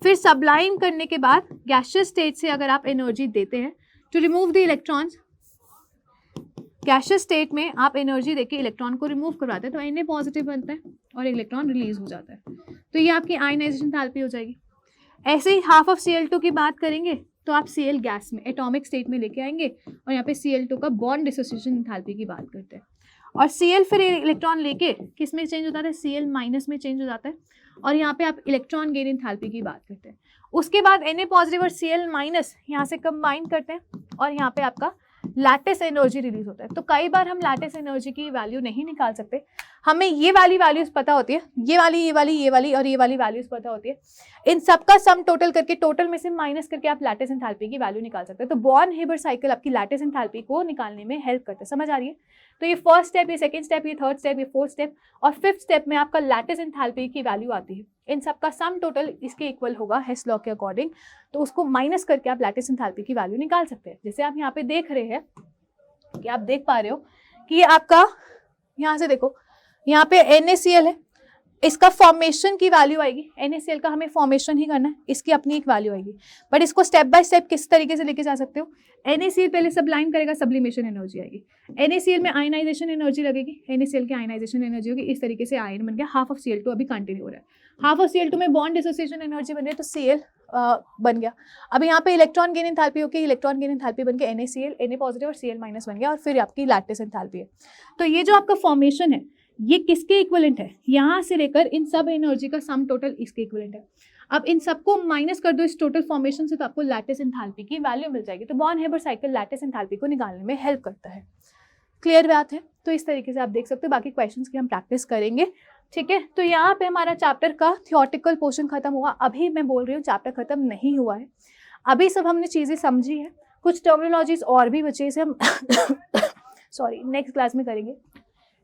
फिर सबलाइन करने के बाद गैसियस स्टेट से अगर आप एनर्जी देते हैं to remove the electrons, gaseous state में आप एनर्जी देके इलेक्ट्रॉन को रिमूव करवाते हैं तो Na पॉजिटिव बनता है और इलेक्ट्रॉन रिलीज हो जाता है, तो ये आपकी आयनाइजेशन एंथैल्पी हो जाएगी। ऐसे ही हाफ ऑफ Cl2 की बात करेंगे तो आप Cl गैस में एटॉमिक स्टेट में लेके आएंगे और यहाँ पे Cl2 का बॉन्ड डिसोसिएशन एंथैल्पी की बात करते हैं, और Cl फिर इलेक्ट्रॉन लेके किस में चेंज होता है, Cl- में चेंज हो जाता है, और यहाँ पे आप इलेक्ट्रॉन गेन एंथैल्पी की बात करते हैं। उसके बाद Na पॉजिटिव और Cl- यहाँ से कंबाइन करते हैं और यहाँ पे आपका लैटिस एनर्जी रिलीज होता है। तो कई बार हम लैटिस एनर्जी की वैल्यू नहीं निकाल सकते, हमें ये वाली वैल्यूज पता होती है, ये वाली और ये वाली वैल्यूज पता होती है, इन सबका सम टोटल करके टोटल में से माइनस करके आप लैटिस एंथैल्पी की वैल्यू निकाल सकते हैं। तो बॉर्न हेबर साइकिल आपकी लैटिस एंथैल्पी को निकालने में हेल्प करता है, समझ आ रही है। तो ये फर्स्ट स्टेप, ये सेकंड स्टेप, ये थर्ड स्टेप, ये फोर्थ स्टेप और फिफ्थ स्टेप में आपका लैटिस एंथैल्पी की वैल्यू आती है। इन सबका सम टोटल इसके इक्वल होगा हेस लॉ के अकॉर्डिंग, तो उसको माइनस करके आप लैटिस एंथैल्पी की वैल्यू निकाल सकते हैं। जैसे आप यहाँ पे देख रहे हैं कि आप देख पा रहे हो कि ये आपका, यहाँ से देखो, यहाँ पे NaCl है, इसका फॉर्मेशन की वैल्यू आएगी, NaCl का हमें फॉर्मेशन ही करना है, इसकी अपनी एक वैल्यू आएगी, बट इसको स्टेप बाय स्टेप किस तरीके से लेके जा सकते हो। NaCl पहले सबलाइन करेगा, सब्लिमेशन एनर्जी आएगी, NaCl में आयनाइजेशन एनर्जी लगेगी, NaCl की आयनाइजेशन एनर्जी होगी, इस तरीके से आयन बन गया। हाफ ऑफ Cl2 अभी कंटिन्यू हो रहा है, हाफ ऑफ Cl2 में बॉन्ड डिसोसिएशन एनर्जी बन रही है तो Cl बन गया। अब यहाँ पे इलेक्ट्रॉन गेन एंथैल्पी होगी, इलेक्ट्रॉन गेन एंथैल्पी बन के NaCl, Na पॉजिटिव और Cl- बन गया और फिर आपकी लैटिस एंथैल्पी है। तो ये जो आपका फॉर्मेशन है ये किसके इक्विवेलेंट है, यहाँ से लेकर इन सब एनर्जी का सम टोटल इसके इक्विवेलेंट है। अब इन सबको माइनस कर दो इस टोटल फॉर्मेशन से तो आपको लैटिस एंथैल्पी की वैल्यू मिल जाएगी। तो Born Haber cycle lattice enthalpy को निकालने में हेल्प करता है। क्लियर बात है। तो इस तरीके से आप देख सकते हो, बाकी क्वेश्चंस की हम प्रैक्टिस करेंगे, ठीक है। तो यहाँ पे हमारा चैप्टर का थियोरेटिकल पोर्शन खत्म हुआ। अभी मैं बोल रही हूँ चैप्टर खत्म नहीं हुआ है, अभी सब हमने चीज़ें समझी है, कुछ टर्मिनोलॉजीज और भी बचे से हम सॉरी नेक्स्ट क्लास में करेंगे।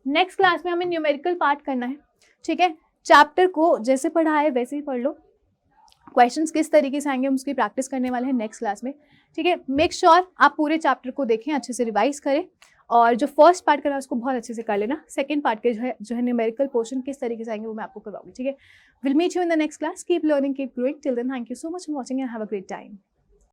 नेक्स्ट क्लास में हमें न्यूमेरिकल पार्ट करना है, ठीक है। चैप्टर को जैसे पढ़ा है वैसे ही पढ़ लो, क्वेश्चंस किस तरीके से आएंगे हम उसकी प्रैक्टिस करने वाले हैं नेक्स्ट क्लास में, ठीक है। मेक श्योर आप पूरे चैप्टर को देखें, अच्छे से रिवाइज करें और जो फर्स्ट पार्ट करा उसको बहुत अच्छे से कर लेना। सेकंड पार्ट के जो है न्यूमेरिकल पोर्शन किस तरीके से आएंगे वो मैं आपको करवाऊंगी, ठीक है। Will meet you in the next class. Keep learning, keep growing. Till then thank you so much for watching and have a great time.